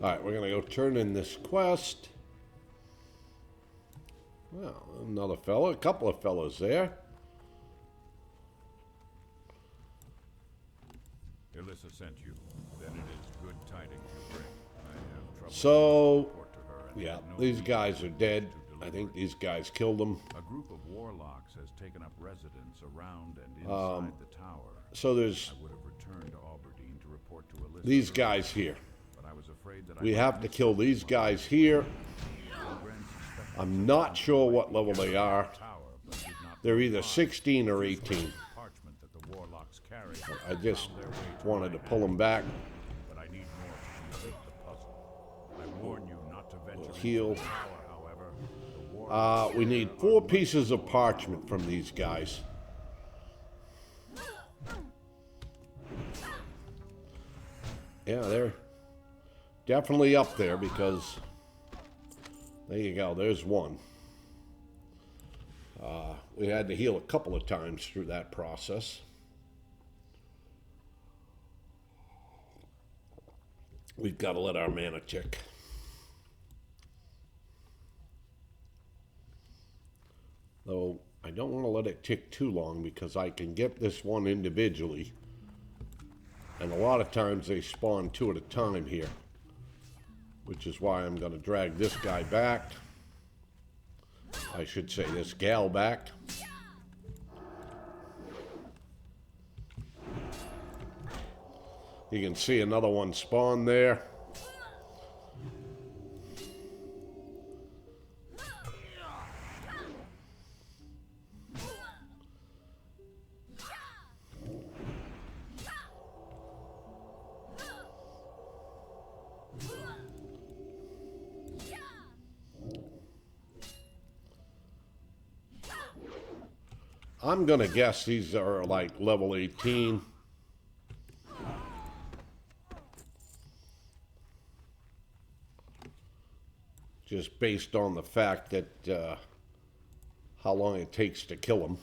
All right, we're going to go turn in this quest. Well, another fella, a couple of fellas there. Alyssa sent you. Then it is good tidings you bring. I have trouble So, to report to her, and yeah, have no these means guys are dead. to I think deliver it. these guys killed them. A group of warlocks has taken up residence around and inside the tower. So there's I would have returned to Alberdeen to report to Alyssa. these earlier, guys here. but I was afraid that We I have to kill these guys here. I'm not sure what level they are. They're either 16 or 18. Parchment that the warlocks carry. I just wanted to pull them back. But I need more to complete the puzzle. I warn you not to venture Heal. into the tower, however. The warlocks We need 4 pieces of parchment from these guys. Yeah, they're definitely up there because there you go, there's one. We had to heal a couple of times through that process. We've got to let our mana tick. Though I don't want to let it tick too long because I can get this one individually. And a lot of times they spawn 2 at a time here. Which is why I'm going to drag this guy back. I should say this gal back. You can see another one spawn there. I'm gonna guess these are like level 18. Just based on the fact that how long it takes to kill them.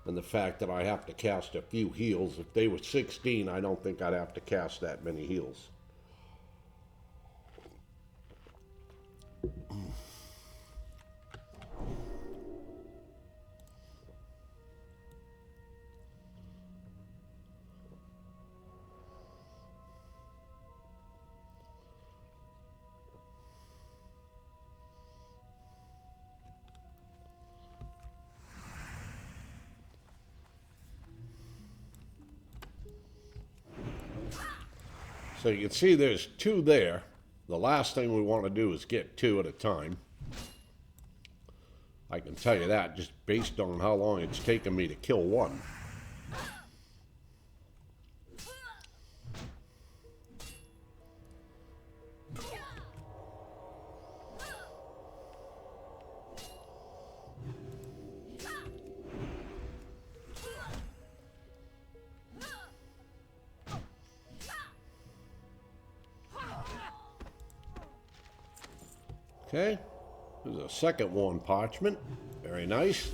And the fact that I have to cast a few heals. If they were 16, I don't think I'd have to cast that many heals. So you can see there's 2 there. The last thing we want to do is get 2 at a time. I can tell you that just based on how long it's taken me to kill 1. Okay, there's a second one parchment. Very nice.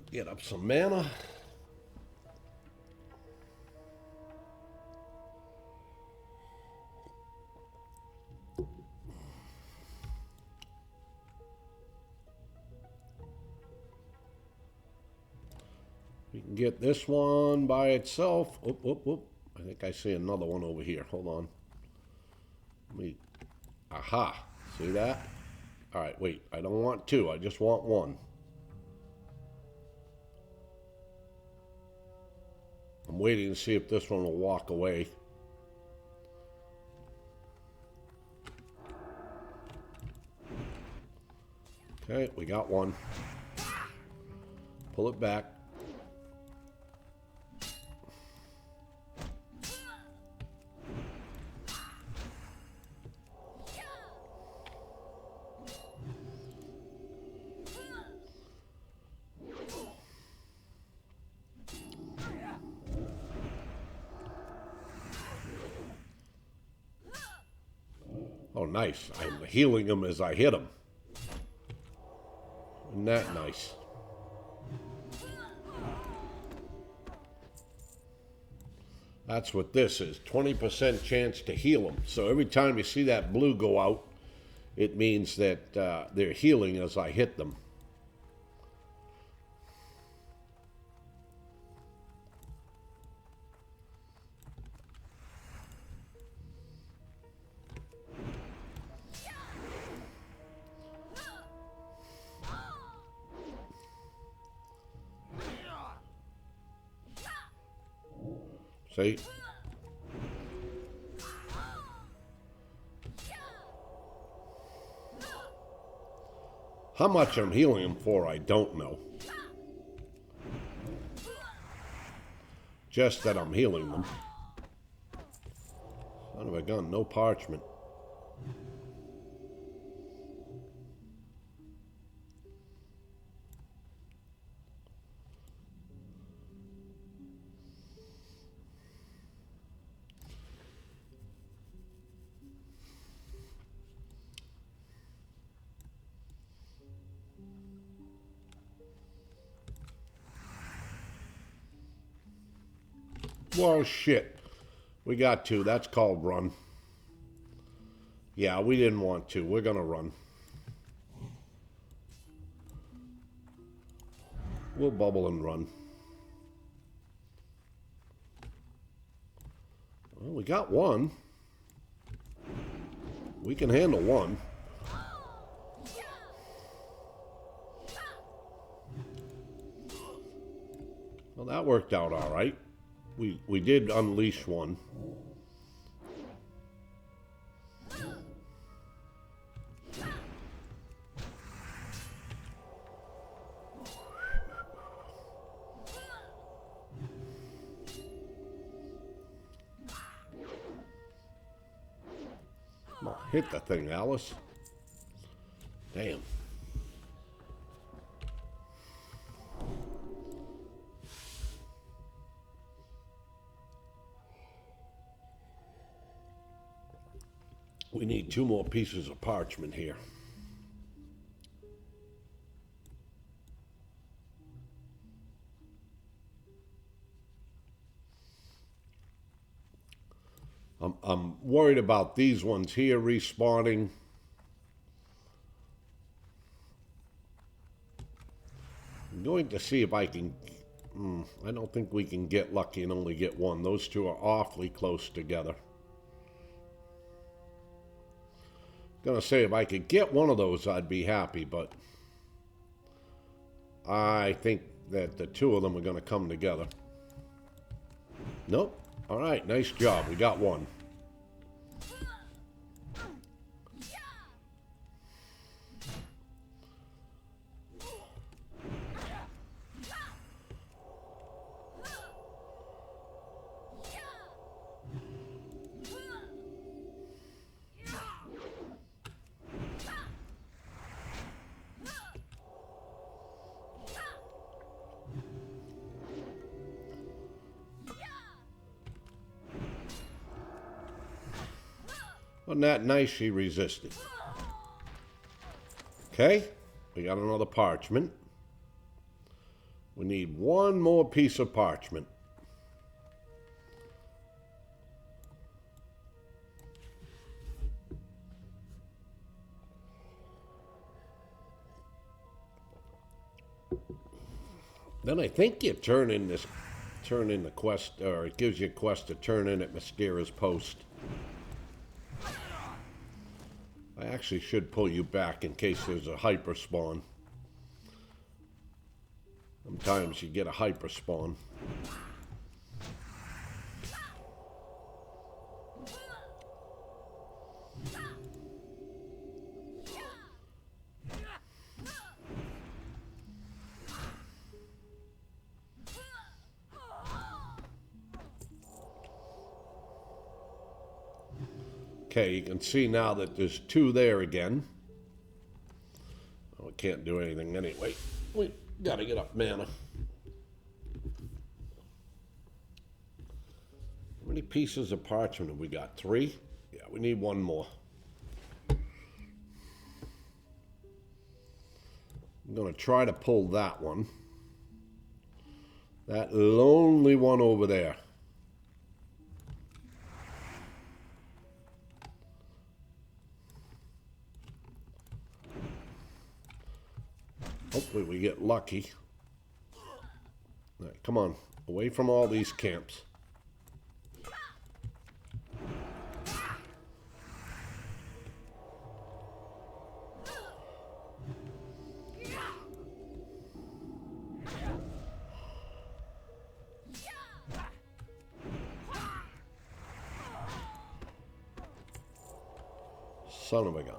Get up some mana. We can get this one by itself. Oop, oop, oop. I think I see another one over here. Hold on. Let me. Aha. See that? All right, wait. I don't want 2. I just want 1. I'm waiting to see if this one will walk away. Okay, we got 1. Pull it back. Oh, nice. I'm healing them as I hit them. Isn't that nice? That's what this is. 20% chance to heal them. So every time you see that blue go out, it means that they're healing as I hit them. See? How much I'm healing them for, I don't know. Just that I'm healing them. Son of a gun, no parchment. Whoa, shit. We got 2. That's called run. Yeah, we didn't want to. We're gonna run. We'll bubble and run. Well, we got 1. We can handle 1. Well, that worked out all right. We did unleash 1. Come on. Hit the thing, Alice. Damn. We need 2 more pieces of parchment here. I'm worried about these ones here respawning. I'm going to see if I can... I don't think we can get lucky and only get one. Those two are awfully close together. Gonna say if I could get one of those, I'd be happy, but I think that the 2 of them are gonna come together. Nope. All right, nice job. We got one. Wasn't that nice she resisted? Okay, we got another parchment. We need 1 more piece of parchment. Then I think you turn in the quest, or it gives you a quest to turn in at Mystera's post. I actually should pull you back in case there's a hyper spawn. Sometimes you get a hyper spawn. Okay, you can see now that there's 2 there again. Oh, we can't do anything anyway. We gotta get up mana. How many pieces of parchment have we got? 3? Yeah, we need 1 more. I'm gonna try to pull that one. That lonely one over there. Hopefully we get lucky. All right, come on, away from all these camps. Son of a gun.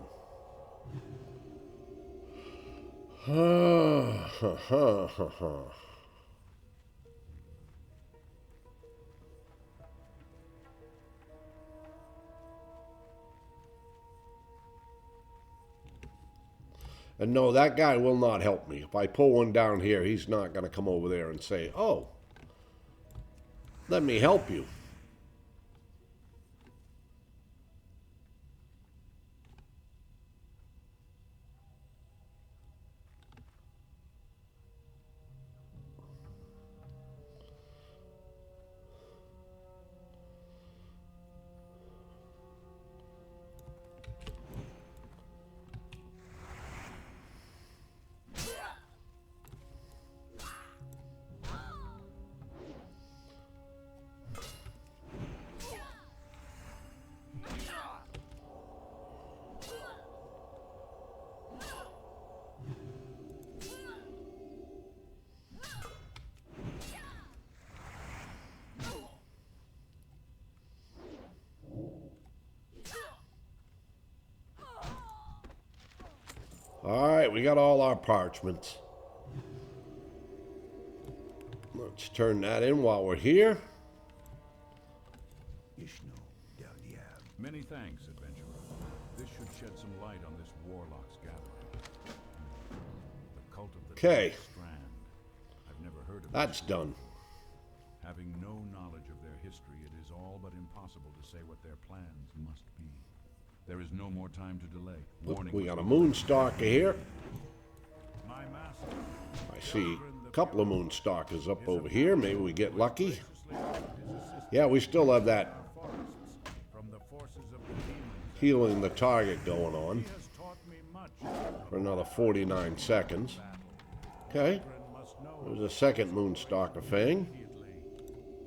And no, that guy will not help me. If I pull one down here, he's not going to come over there and say, oh, let me help you. All right, we got all our parchments. Let's turn that in while we're here. Many thanks, adventurer. This should shed some light on this warlock's gathering. The cult of the Okay. Dark Strand. I've never heard of That's this. done. Having no knowledge of their history, it is all but impossible to say what their plans must be. There is no more time to delay. Warning. We got a moonstalker here. My master. I see a couple of moonstalkers up over here. Maybe we get lucky. Yeah, we still have that From the forces of the demons. healing the target going on He has taught me much. for another 49 seconds. Okay, Must know there's a second moonstalker fang. immediately.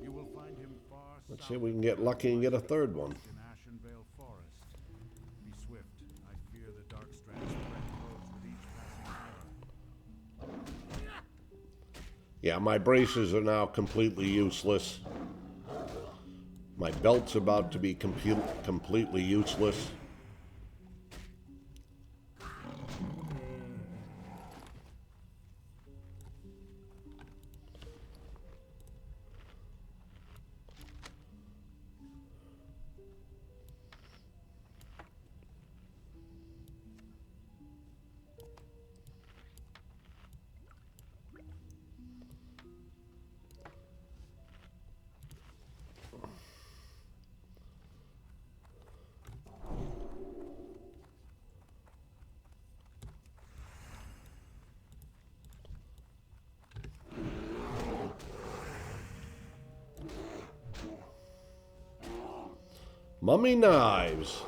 You will find him far Let's see if we can get lucky and get a third one. in Ashenvale Forest. Be swift. I fear the Dark Strand spread close with each passing hour. Yeah, my braces are now completely useless. My belt's about to be completely useless. Mummy knives.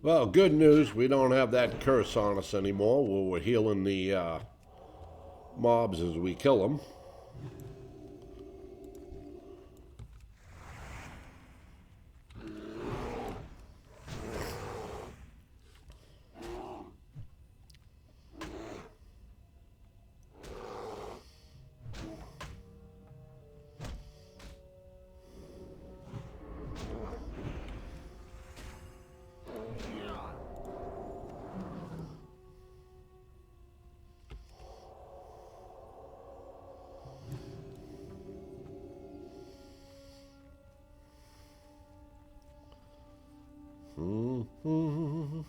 Well, good news, we don't have that curse on us anymore where we're healing the mobs as we kill them. Mm-hmm.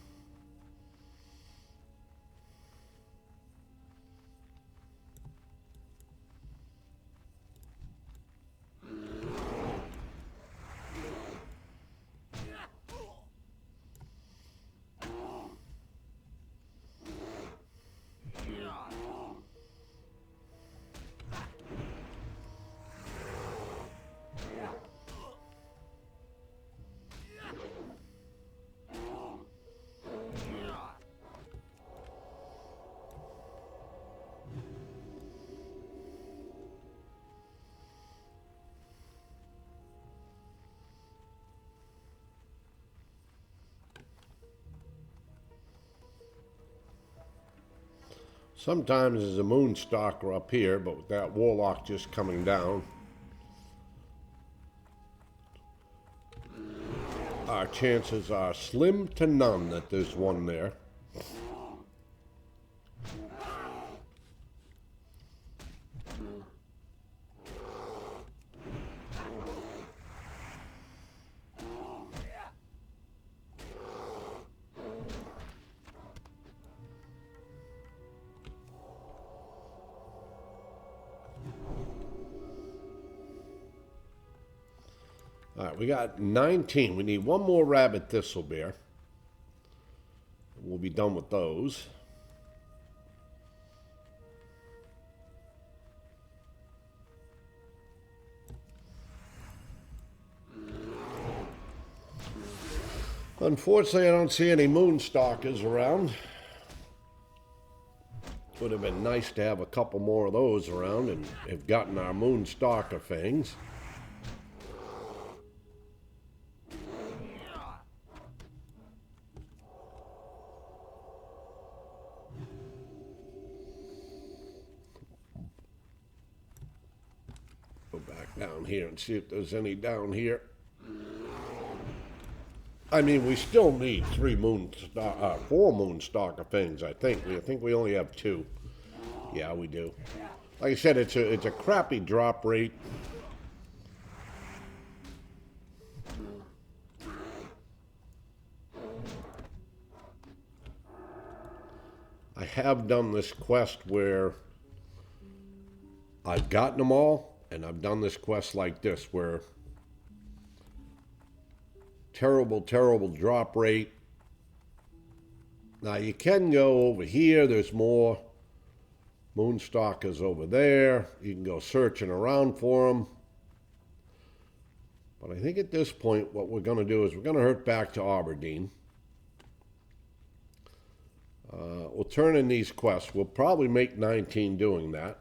Sometimes there's a moonstalker up here, but with that warlock just coming down, our chances are slim to none that there's one there. All right, we got 19. We need one more rabbit thistlebear. We'll be done with those. Unfortunately, I don't see any moonstalkers around. Would have been nice to have a couple more of those around and have gotten our moonstalker fangs. Go back down here and see if there's any down here. I mean, we still need four moonstalker fangs, I think. I think we only have 2. Yeah, we do. Like I said, it's a crappy drop rate. I have done this quest where I've gotten them all, and I've done this quest like this where terrible drop rate. Now you can go over here. There's more moonstalkers over there. You can go searching around for them. But I think at this point what we're going to do is we're going to hurt back to Aberdeen. We'll turn in these quests. We'll probably make 19 doing that.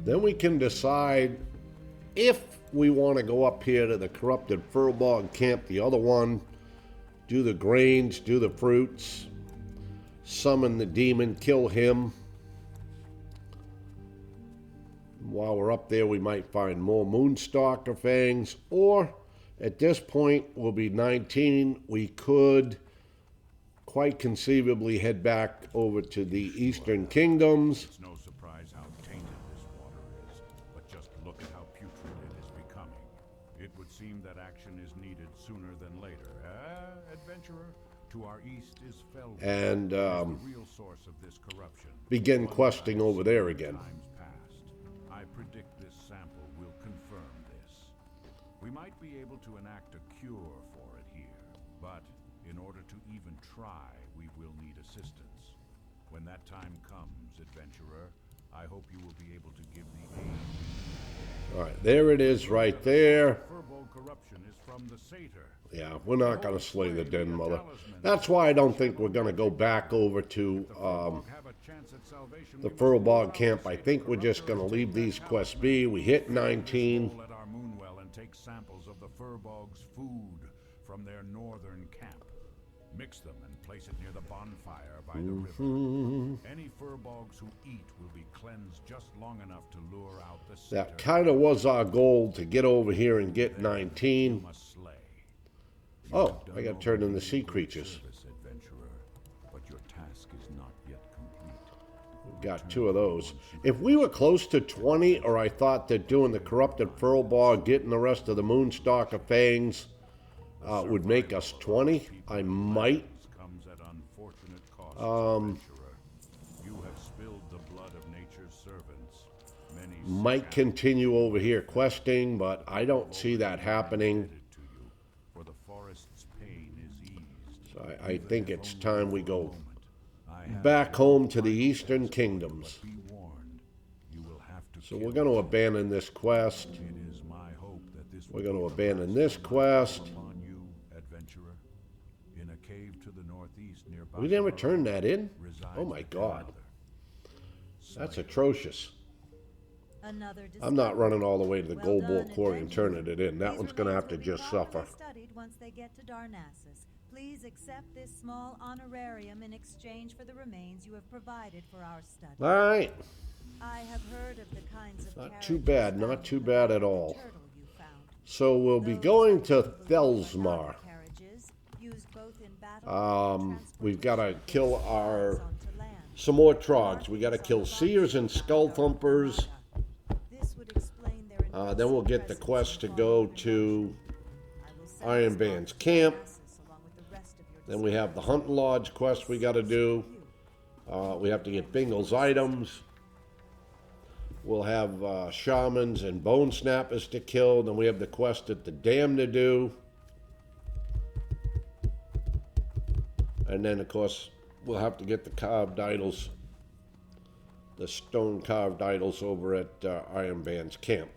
Then we can decide if we want to go up here to the corrupted Furbog camp, the other one, do the grains, do the fruits, summon the demon, kill him. While we're up there, we might find more moonstalker fangs, or at this point, we'll be 19. We could quite conceivably head back over to the Eastern Kingdoms. It's no surprise how tainted this water is, but just look at how putrid it is becoming. It would seem that action is needed sooner than later. Adventurer, to our east is Feldor, and the real source of this corruption. begin questing over there again. Times past. I predict this sample will confirm this. We might be able to enact a cure for it here, but in order to even try, we will need assistance. When that time comes, adventurer, I hope you will be able to give the aid. All right, there it is right there. Furbog corruption is from the satyr. Yeah, we're not going to slay the Den Mother. That's why I don't think we're going to go back over to the Furbog camp. I think we're just going to leave these quests be. We hit 19. At our moonwell and take samples of the Furbog's food from their northern camp. Mix them and place it near the bonfire by the river. Any Furbogs who eat will be cleansed just long enough to lure out the satyr. That kind of was our goal, to get over here and get 19. Oh, I got turned into sea creatures. But your task is not yet complete. We've got 2 of those. If we were close to 20, or I thought that doing the corrupted Furbog, getting the rest of the Moonstalker fangs would make us 20, I might. Comes at unfortunate cost, adventurer. You have spilled the blood of nature's servants. Many Might continue over here questing, but I don't see that happening. For the forest's pain is eased. So I think it's time we go back home to the Eastern Kingdoms. But be warned, you will have to So kill we're going to it. abandon this quest. It is my hope that this We're will going to be the abandon last this time I quest. come upon you, adventurer. In a cave to the northeast near We never Popsbarngrill turned that in? resides Oh my the God. Kalimdor. That's Slay atrocious. Another I'm not discovery. running all the way to the Well Gold Ball done, Quarry and turning adventurer. it in. That These one's going to have remains to will be just properly suffer. studied once they get to Darnassus. Please accept this small honorarium in exchange for the remains you have provided for our study. All right. I have heard of the kinds of Not too carriages bad, found not too in the bad back at of the all. turtle you found. So we'll be Those going to I believe are Thelsmar. Nanda carriages, used both in battle and We've got to transportation of kill their supplies our onto land. some more trogs. We got to Markings kill on the seers and boxes skull found are of thumpers. Nanda. This would explain their Then we'll get the impressive quest to presence go in far to northern ocean. I will send Iron this Band's box to camp. Darnassus along with the rest of your Then we have the discoveries. Hunting Lodge quest we got to do. We have to get Bingle's items. We'll have shamans and bone snappers to kill. Then we have the quest at the dam to do. And then, of course, we'll have to get the carved idols, the stone carved idols over at Iron Band's camp.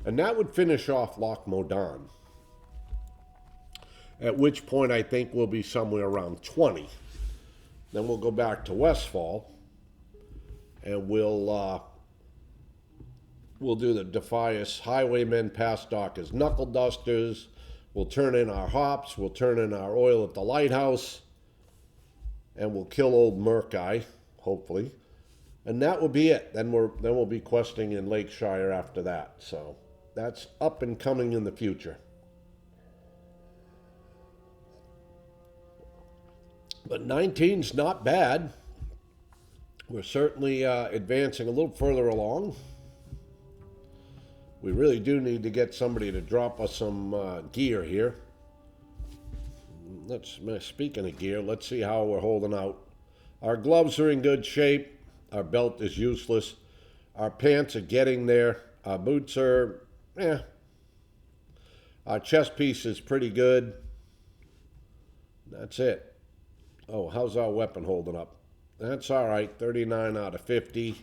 And that would finish off Loch Modan. At which point I think we'll be somewhere around 20. Then we'll go back to Westfall and we'll do the Defias Highwaymen Pass Dock as knuckle dusters. We'll turn in our hops. We'll turn in our oil at the lighthouse. And we'll kill old Murk-Eye, hopefully. And that will be it. Then we'll be questing in Lakeshire after that. So that's up and coming in the future. But 19's not bad. We're certainly advancing a little further along. We really do need to get somebody to drop us some gear here. Speaking of gear, let's see how we're holding out. Our gloves are in good shape. Our belt is useless. Our pants are getting there. Our boots are, Our chest piece is pretty good. That's it. Oh, how's our weapon holding up? That's all right, 39 out of 50.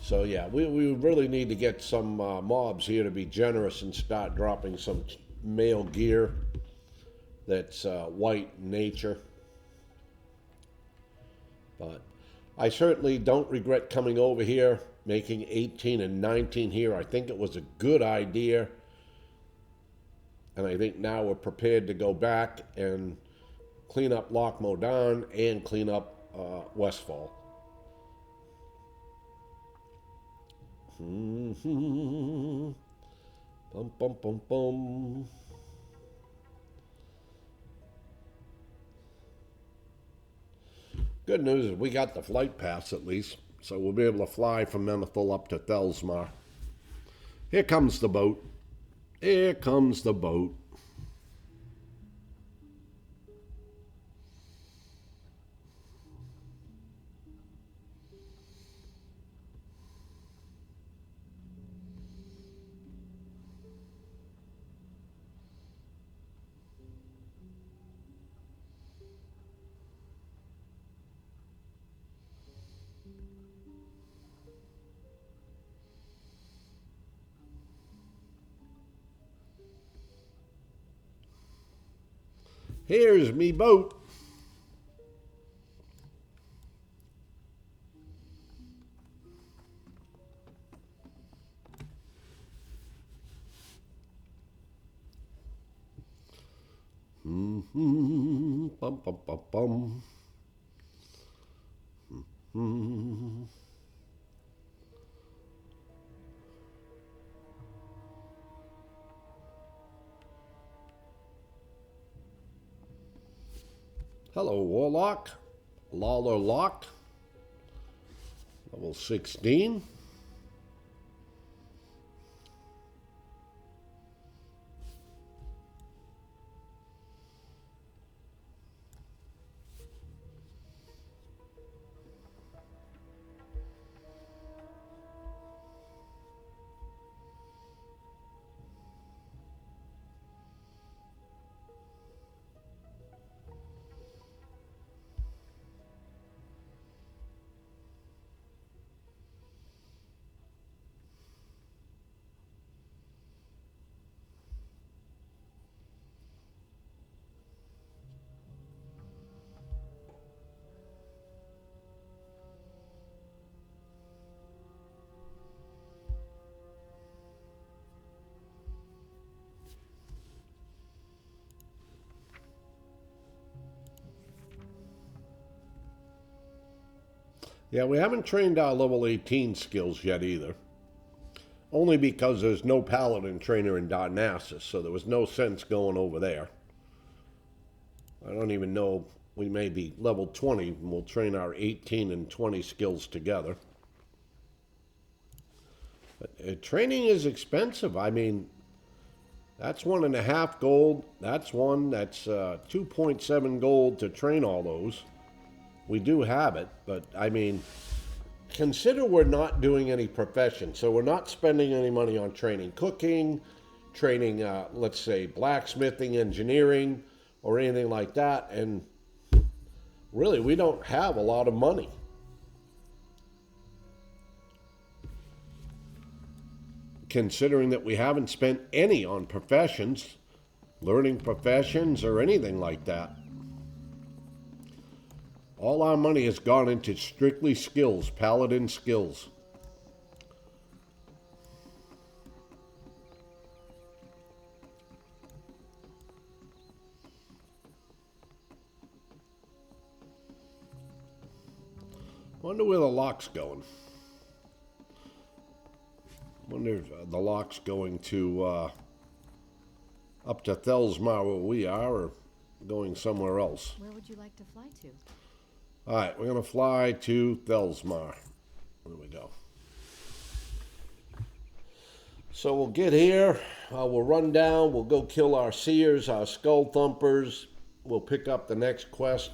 So yeah, we really need to get some mobs here to be generous and start dropping some male gear that's white in nature. But I certainly don't regret coming over here, making 18 and 19 here. I think it was a good idea. And I think now we're prepared to go back and clean up Loch Modan and clean up Westfall. Bum, bum, bum, bum. Good news is we got the flight pass at least, so we'll be able to fly from Menethil up to Thelsmar. Here comes the boat. Here comes the boat. Here's me boat. Bum, bum, bum, bum. Hello, Warlock. Lawler Lock. Level 16. Yeah, we haven't trained our level 18 skills yet either. Only because there's no Paladin trainer in Darnassus, so there was no sense going over there. I don't even know, we may be level 20 and we'll train our 18 and 20 skills together. But training is expensive. I mean, that's 1.5 gold. That's 2.7 gold to train all those. We do have it, but I mean, consider we're not doing any profession, so we're not spending any money on training cooking, training, let's say, blacksmithing, engineering, or anything like that, and really, we don't have a lot of money. Considering that we haven't spent any on professions, learning professions, or anything like that. All our money has gone into strictly skills, Paladin skills. Wonder where the lock's going. Wonder if the lock's going to up to Thelsmar where we are, or going somewhere else. Where would you like to fly to? All right, we're going to fly to Thelsmar. There we go. So we'll get here, we'll run down, we'll go kill our seers, our skull thumpers. We'll pick up the next quest,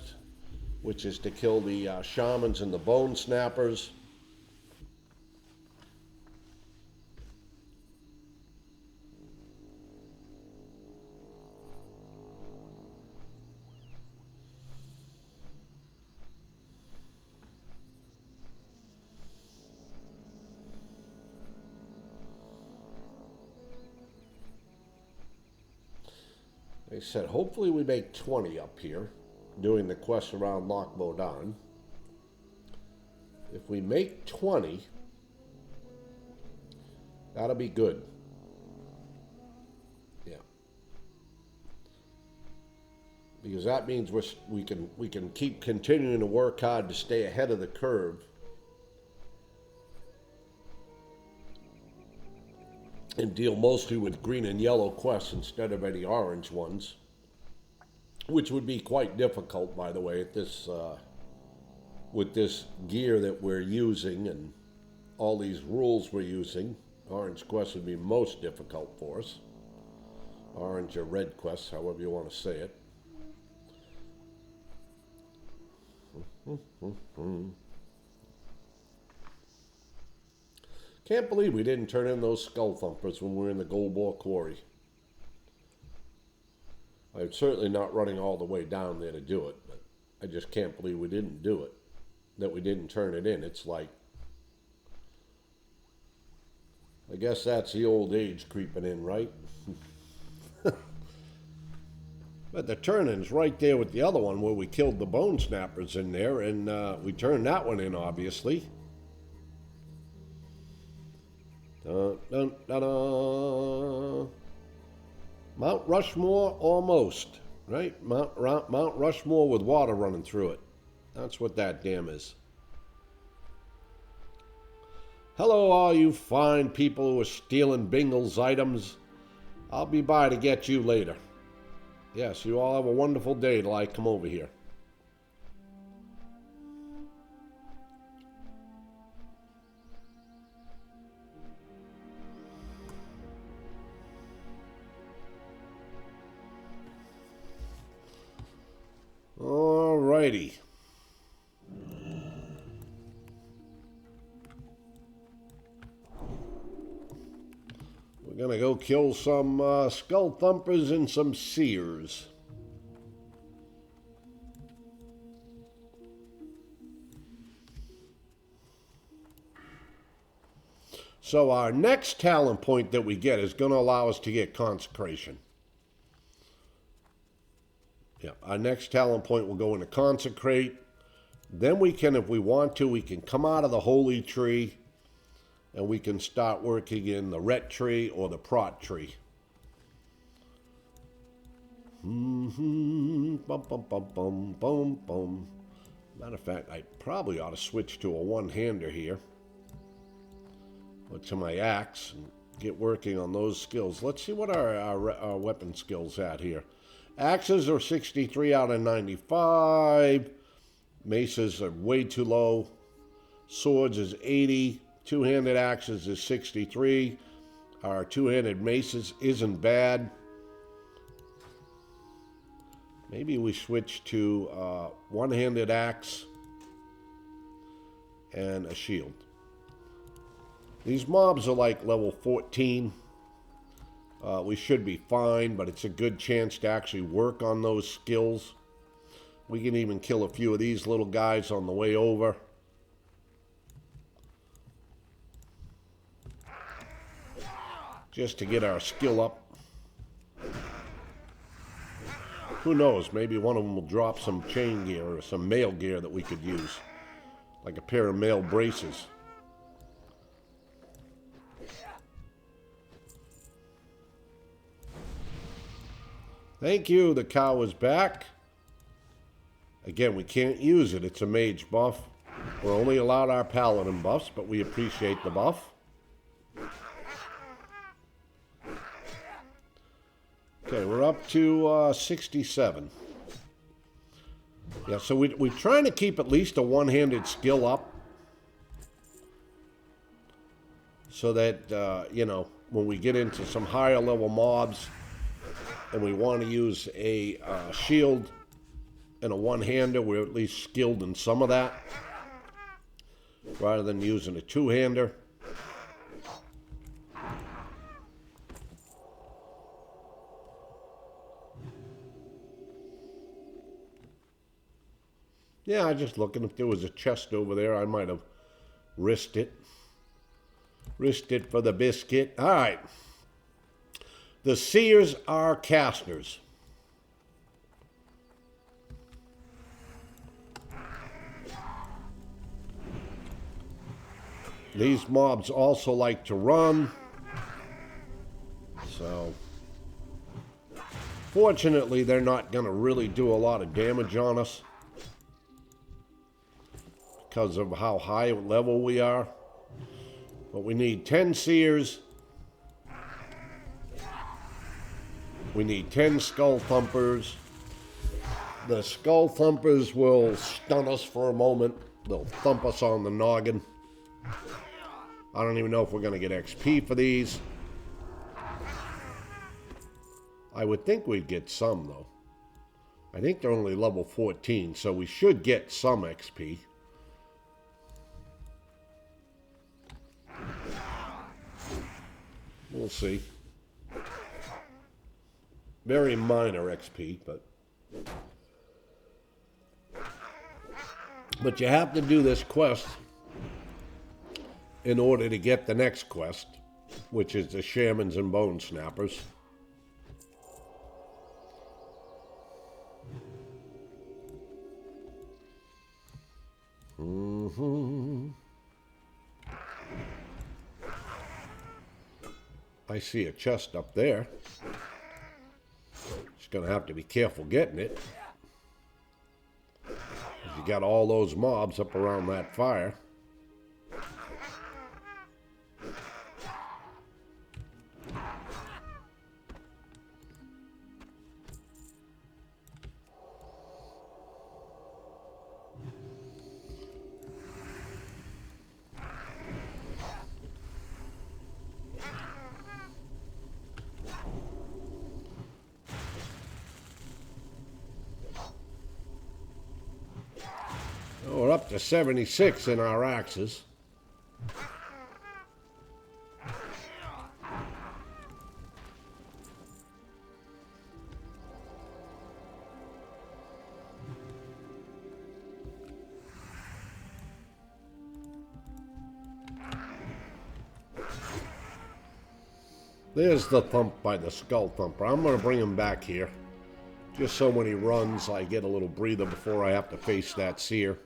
which is to kill the shamans and the bone snappers. They said hopefully we make 20 up here doing the quest around Loch Modan. If we make 20, that'll be good. Yeah. Because that means we can keep continuing to work hard to stay ahead of the curve. And deal mostly with green and yellow quests instead of any orange ones. Which would be quite difficult, by the way, at this with this gear that we're using and all these rules we're using. Orange quests would be most difficult for us. Orange or red quests, however you want to say it. Can't believe we didn't turn in those skull thumpers when we were in the Gold Bore Quarry. I'm certainly not running all the way down there to do it, but I just can't believe we didn't do it, that we didn't turn it in. It's like, I guess that's the old age creeping in, right? But the turn-in's right there with the other one where we killed the bone snappers in there, and we turned that one in, obviously. Dun, dun, dun, dun. Mount Rushmore, almost, right? Mount Rushmore with water running through it. That's what that dam is. Hello, all you fine people who are stealing Bingle's items. I'll be by to get you later. Yes, you all have a wonderful day till I come over here. Alrighty. We're gonna go kill some skull thumpers and some seers. So our next talent point that we get is going to allow us to get consecration. Yeah, our next talent point will go into consecrate. Then we can, if we want to, we can come out of the holy tree and we can start working in the ret tree or the prot tree. Bum, bum, bum, bum, bum, bum. Matter of fact, I probably ought to switch to a one-hander here. Or to my axe and get working on those skills. Let's see what our weapon skills at here. Axes are 63 out of 95. Maces are way too low. Swords is 80. Two-handed axes is 63. Our two-handed maces isn't bad. Maybe we switch to one-handed axe and a shield. These mobs are like level 14. We should be fine, but it's a good chance to actually work on those skills. We can even kill a few of these little guys on the way over. Just to get our skill up. Who knows, maybe one of them will drop some chain gear or some mail gear that we could use. Like a pair of mail braces. Thank you, the cow is back. Again, we can't use it, it's a mage buff. We're only allowed our paladin buffs, but we appreciate the buff. Okay, we're up to 67. Yeah, so we're trying to keep at least a one-handed skill up. So that, you know, when we get into some higher level mobs and we want to use a shield and a one-hander, we're at least skilled in some of that. Rather than using a two-hander. Yeah, I'm just looking. If there was a chest over there, I might have risked it. Risked it for the biscuit. All right. The seers are casters. These mobs also like to run. So, fortunately, they're not going to really do a lot of damage on us. Because of how high level we are. But we need 10 seers. We need 10 skull thumpers. The skull thumpers will stun us for a moment. They'll thump us on the noggin. I don't even know if we're going to get XP for these. I would think we'd get some, though. I think they're only level 14, so we should get some XP. We'll see. Very minor XP, but you have to do this quest in order to get the next quest, which is the shamans and bone snappers. I see a chest up there. Just gonna have to be careful getting it. You got all those mobs up around that fire. We're up to 76 in our axes. There's the thump by the skull thumper. I'm going to bring him back here. Just so when he runs, I get a little breather before I have to face that seer.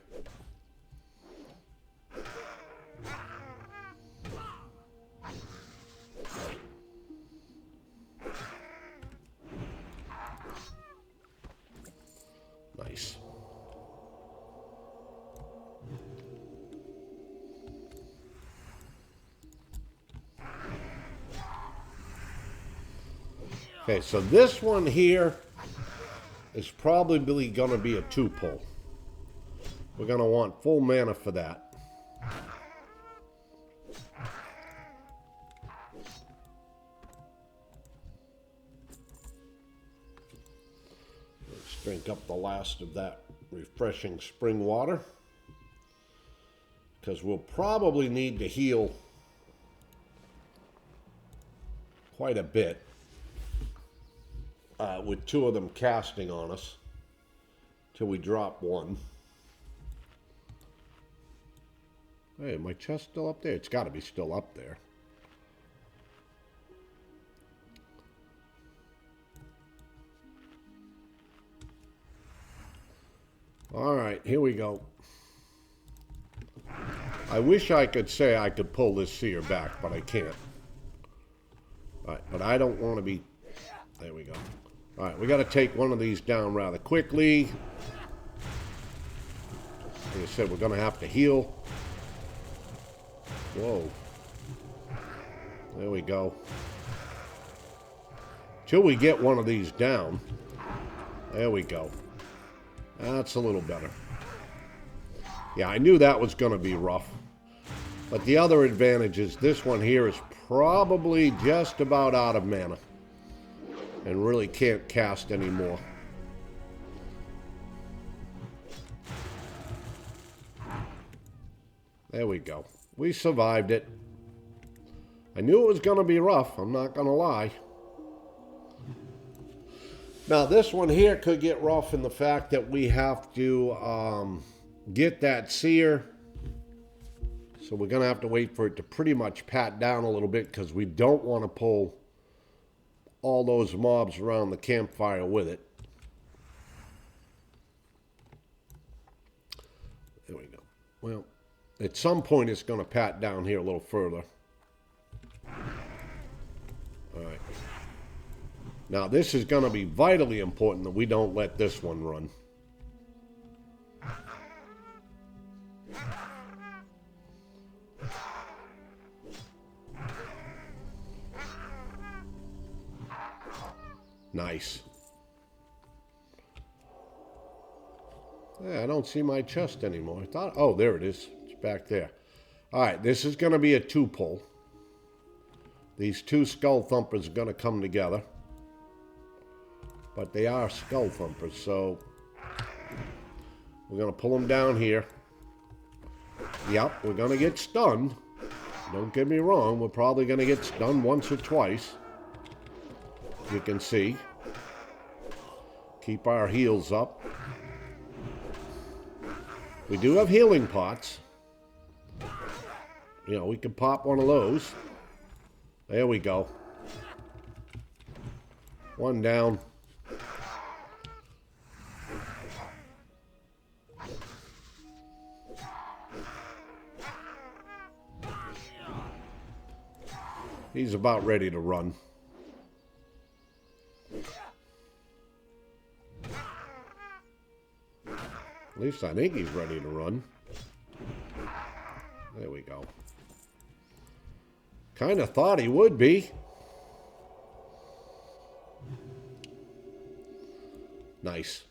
Nice. Okay, so this one here is probably going to be a 2-pull. We're going to want full mana for that. Let's drink up the last of that refreshing spring water, because we'll probably need to heal quite a bit with 2 of them casting on us till we drop 1. Hey, my chest still up there? It's got to be still up there. All right, here we go. I wish I could say I could pull this seer back, but I can't. All right, but I don't want to be... There we go. All right, we got to take one of these down rather quickly. Like I said, we're going to have to heal. Whoa. There we go. Till we get one of these down. There we go. That's a little better. Yeah, I knew that was going to be rough. But the other advantage is this one here is probably just about out of mana. And really can't cast anymore. There we go. We survived it. I knew it was going to be rough, I'm not going to lie. Now this one here could get rough in the fact that we have to get that seer. So we're going to have to wait for it to pretty much pat down a little bit, because we don't want to pull all those mobs around the campfire with it. There we go. Well, at some point it's going to pat down here a little further. All right. Now this is going to be vitally important that we don't let this one run. Nice. Yeah, I don't see my chest anymore. I thought, oh, there it is. It's back there. All right, this is going to be a 2-pull. These 2 skull thumpers are going to come together. But they are skull thumpers, so we're going to pull them down here. Yep, we're going to get stunned. Don't get me wrong, we're probably going to get stunned once or twice. You can see. Keep our heals up. We do have healing pots. You know, we can pop one of those. There we go. One down. He's about ready to run. At least I think he's ready to run. There we go. Kind of thought he would be. Nice.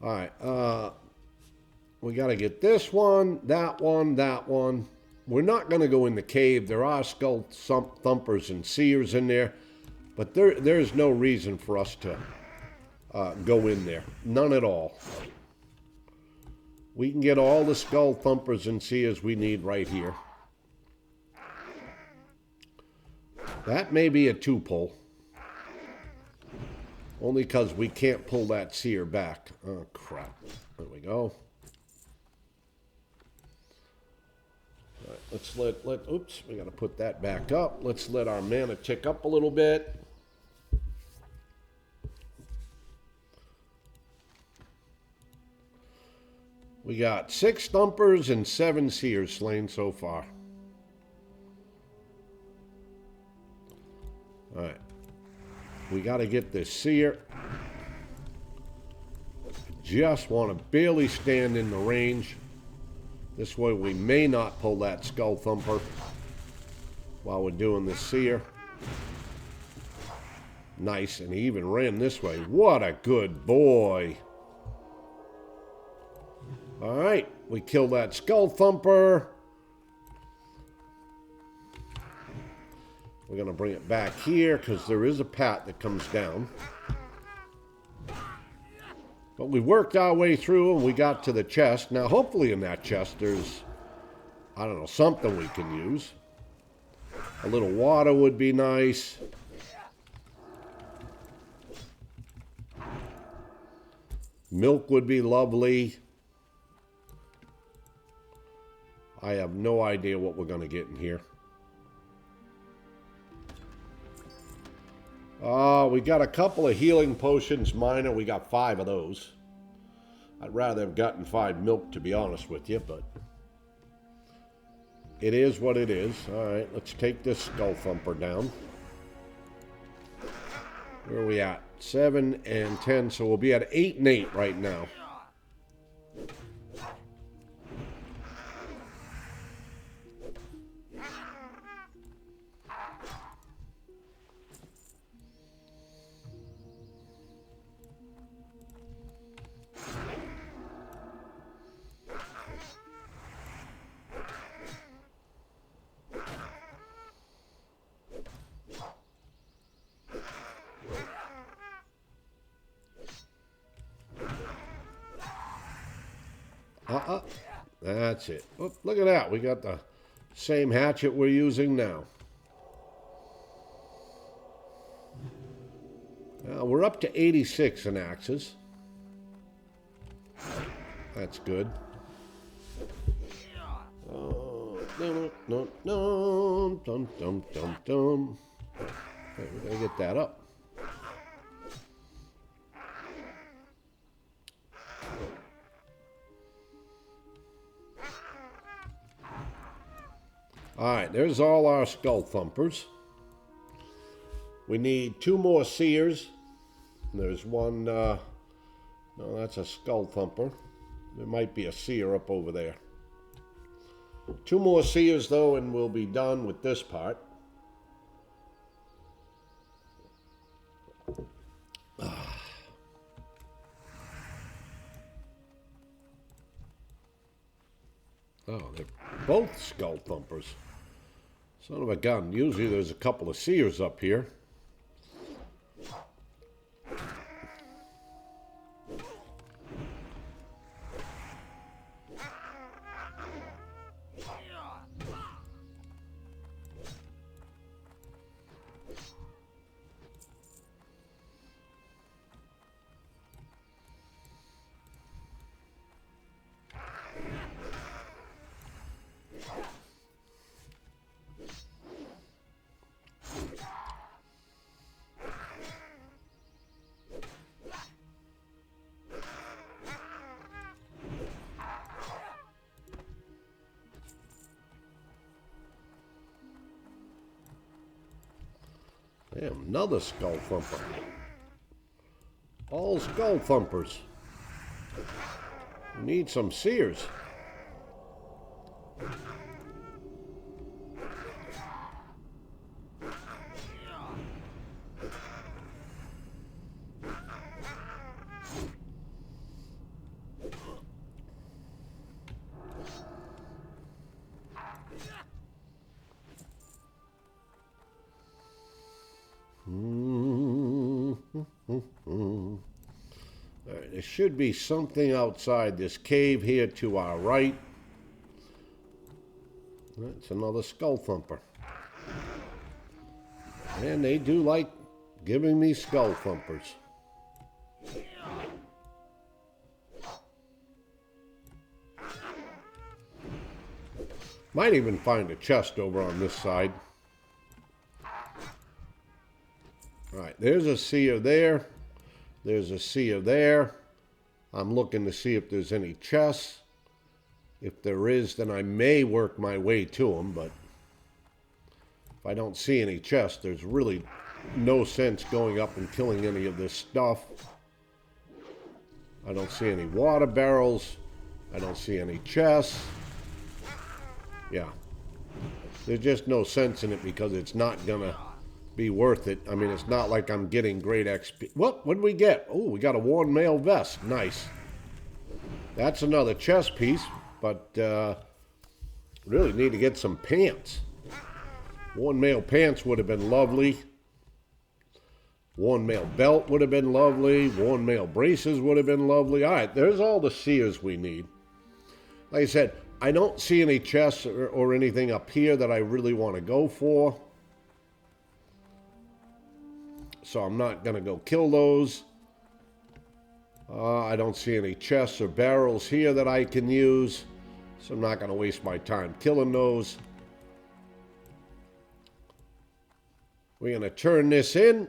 All right. We got to get this one, that one, that one. We're not going to go in the cave. There are skull thumpers and seers in there. But there's no reason for us to go in there. None at all. We can get all the skull thumpers and seers we need right here. That may be a 2-pull. Only because we can't pull that seer back. Oh, crap. There we go. All right, let's oops, we got to put that back up. Let's let our mana tick up a little bit. We got 6 thumpers and 7 seers slain so far. All right. We got to get this seer. Just want to barely stand in the range. This way we may not pull that skull thumper while we're doing the seer. Nice, and he even ran this way. What a good boy. All right, we killed that skull thumper. We're going to bring it back here because there is a path that comes down. But we worked our way through and we got to the chest. Now, hopefully in that chest there's, I don't know, something we can use. A little water would be nice. Milk would be lovely. I have no idea what we're going to get in here. We got a couple of healing potions minor. We got 5 of those. I'd rather have gotten 5 milk, to be honest with you, but it is what it is. All right, let's take this skull thumper down. Where are we at? 7 and 10, so we'll be at 8 and 8 right now. That's it. Oh, look at that. We got the same hatchet we're using now. We're up to 86 in axes. That's good. Okay, we gotta get that up. All right, there's all our skull thumpers. We need 2 more seers. There's one, no, that's a skull thumper. There might be a seer up over there. 2 more seers, though, and we'll be done with this part. Oh, they're both skull thumpers. Son of a gun. Usually there's a couple of seers up here. Damn, another skull thumper. All skull thumpers. We need some seers. All right, there should be something outside this cave here to our right. That's another skull thumper. And they do like giving me skull thumpers. Might even find a chest over on this side. All right, there's a seer there. There's a seer there. I'm looking to see if there's any chests. If there is, then I may work my way to them, but if I don't see any chests, there's really no sense going up and killing any of this stuff. I don't see any water barrels. I don't see any chests. Yeah. There's just no sense in it because it's not gonna be worth it. I mean, it's not like I'm getting great XP. What did we get? Oh, we got a worn mail vest. Nice. That's another chest piece, but really need to get some pants. Worn mail pants would have been lovely. Worn mail belt would have been lovely. Worn mail braces would have been lovely. All right, there's all the seers we need. Like I said, I don't see any chests or anything up here that I really want to go for. So I'm not going to go kill those. I don't see any chests or barrels here that I can use. So I'm not going to waste my time killing those. We're going to turn this in.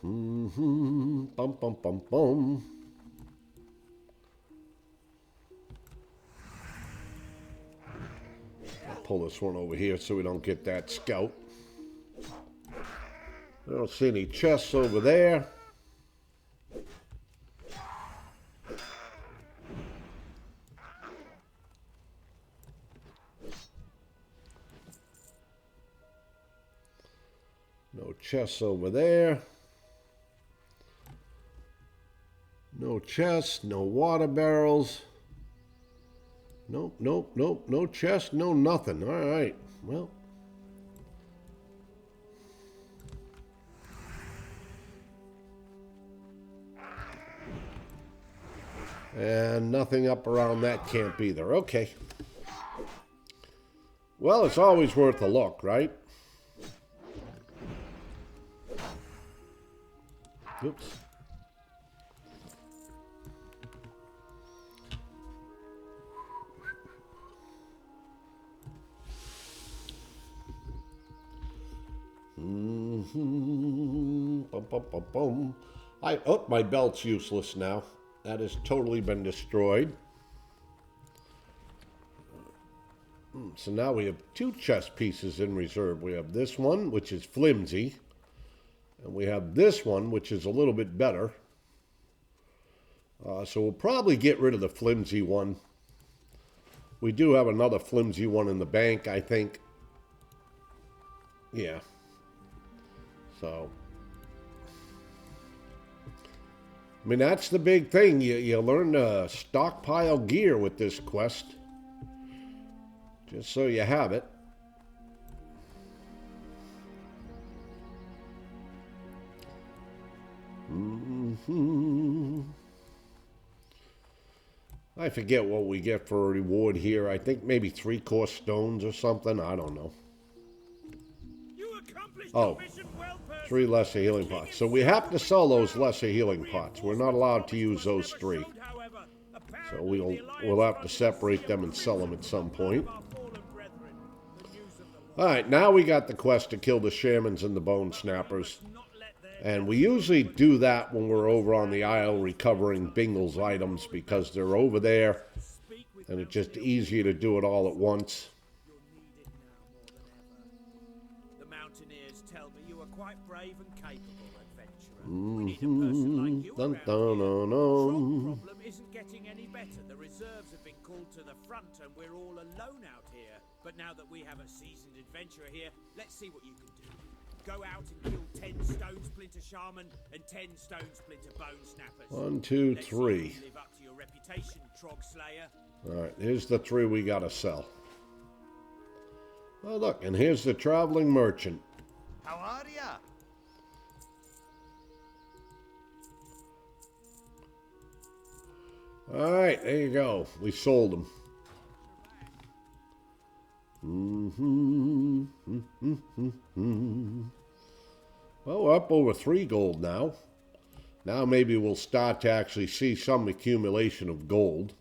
Bum, bum, bum, bum. I'll pull this one over here so we don't get that scout. I don't see any chests over there. No chests over there. No chests, no water barrels. Nope, nope, nope, no chest, no nothing. All right, well. And nothing up around that camp either. Okay. Well, it's always worth a look, right? Oops. Bum, bum, bum, bum. Oh, my belt's useless now. That has totally been destroyed. So now we have two chest pieces in reserve. We have this one, which is flimsy. And we have this one, which is a little bit better. So we'll probably get rid of the flimsy one. We do have another flimsy one in the bank, I think. Yeah. So, I mean, that's the big thing. You learn to stockpile gear with this quest. Just so you have it. I forget what we get for a reward here. I think maybe 3 course stones or something. I don't know. Oh, 3 lesser healing pots. So we have to sell those lesser healing pots. We're not allowed to use those 3. So we'll have to separate them and sell them at some point. Alright, now we got the quest to kill the shamans and the bone snappers. And we usually do that when we're over on the isle recovering Bingle's items because they're over there and it's just easier to do it all at once. The mountaineers tell me you are quite brave and capable, adventurer. We need a person like you around here. The problem isn't getting any better. The reserves have been called to the front and we're all alone out here. But now that we have a seasoned adventurer here, let's see what you can do. Go out and kill 10 stone splinter shaman and 10 stone splinter bone snappers. 1, 2, 3. Let's see if you live up to your reputation, Trog Slayer. Alright, here's the 3 we gotta sell. Oh look, and here's the traveling merchant. How are ya? Alright, there you go. We sold them. Well, we're up over 3 gold now. Now maybe we'll start to actually see some accumulation of gold.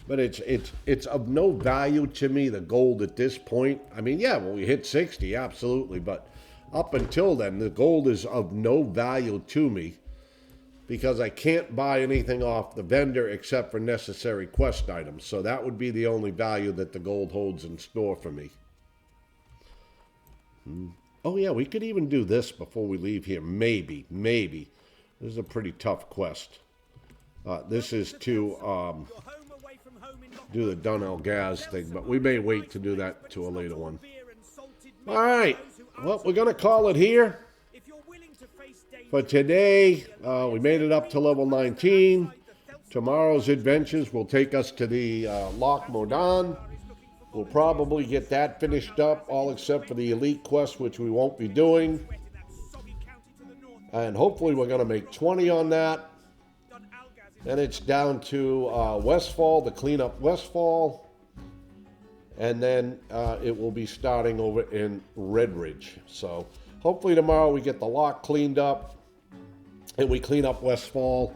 But it's of no value to me, the gold at this point. I mean, yeah, when we hit 60, absolutely. But up until then, the gold is of no value to me because I can't buy anything off the vendor except for necessary quest items. So that would be the only value that the gold holds in store for me. Oh yeah, we could even do this before we leave here. Maybe. This is a pretty tough quest. This is to do the Donnell Gas thing, but we may wait to do that to a later one. All right, well, we're going to call it here for today. We made it up to level 19. Tomorrow's adventures will take us to the Loch Modan. We'll probably get that finished up, all except for the Elite Quest, which we won't be doing. And hopefully we're going to make 20 on that. Then it's down to Westfall, to clean up Westfall. And then it will be starting over in Redridge. So hopefully tomorrow we get the lock cleaned up and we clean up Westfall,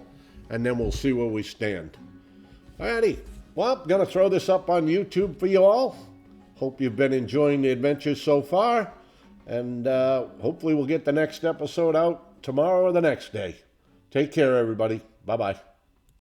and then we'll see where we stand. Alrighty. Well, I'm going to throw this up on YouTube for you all. Hope you've been enjoying the adventures so far. And hopefully we'll get the next episode out tomorrow or the next day. Take care, everybody. Bye-bye.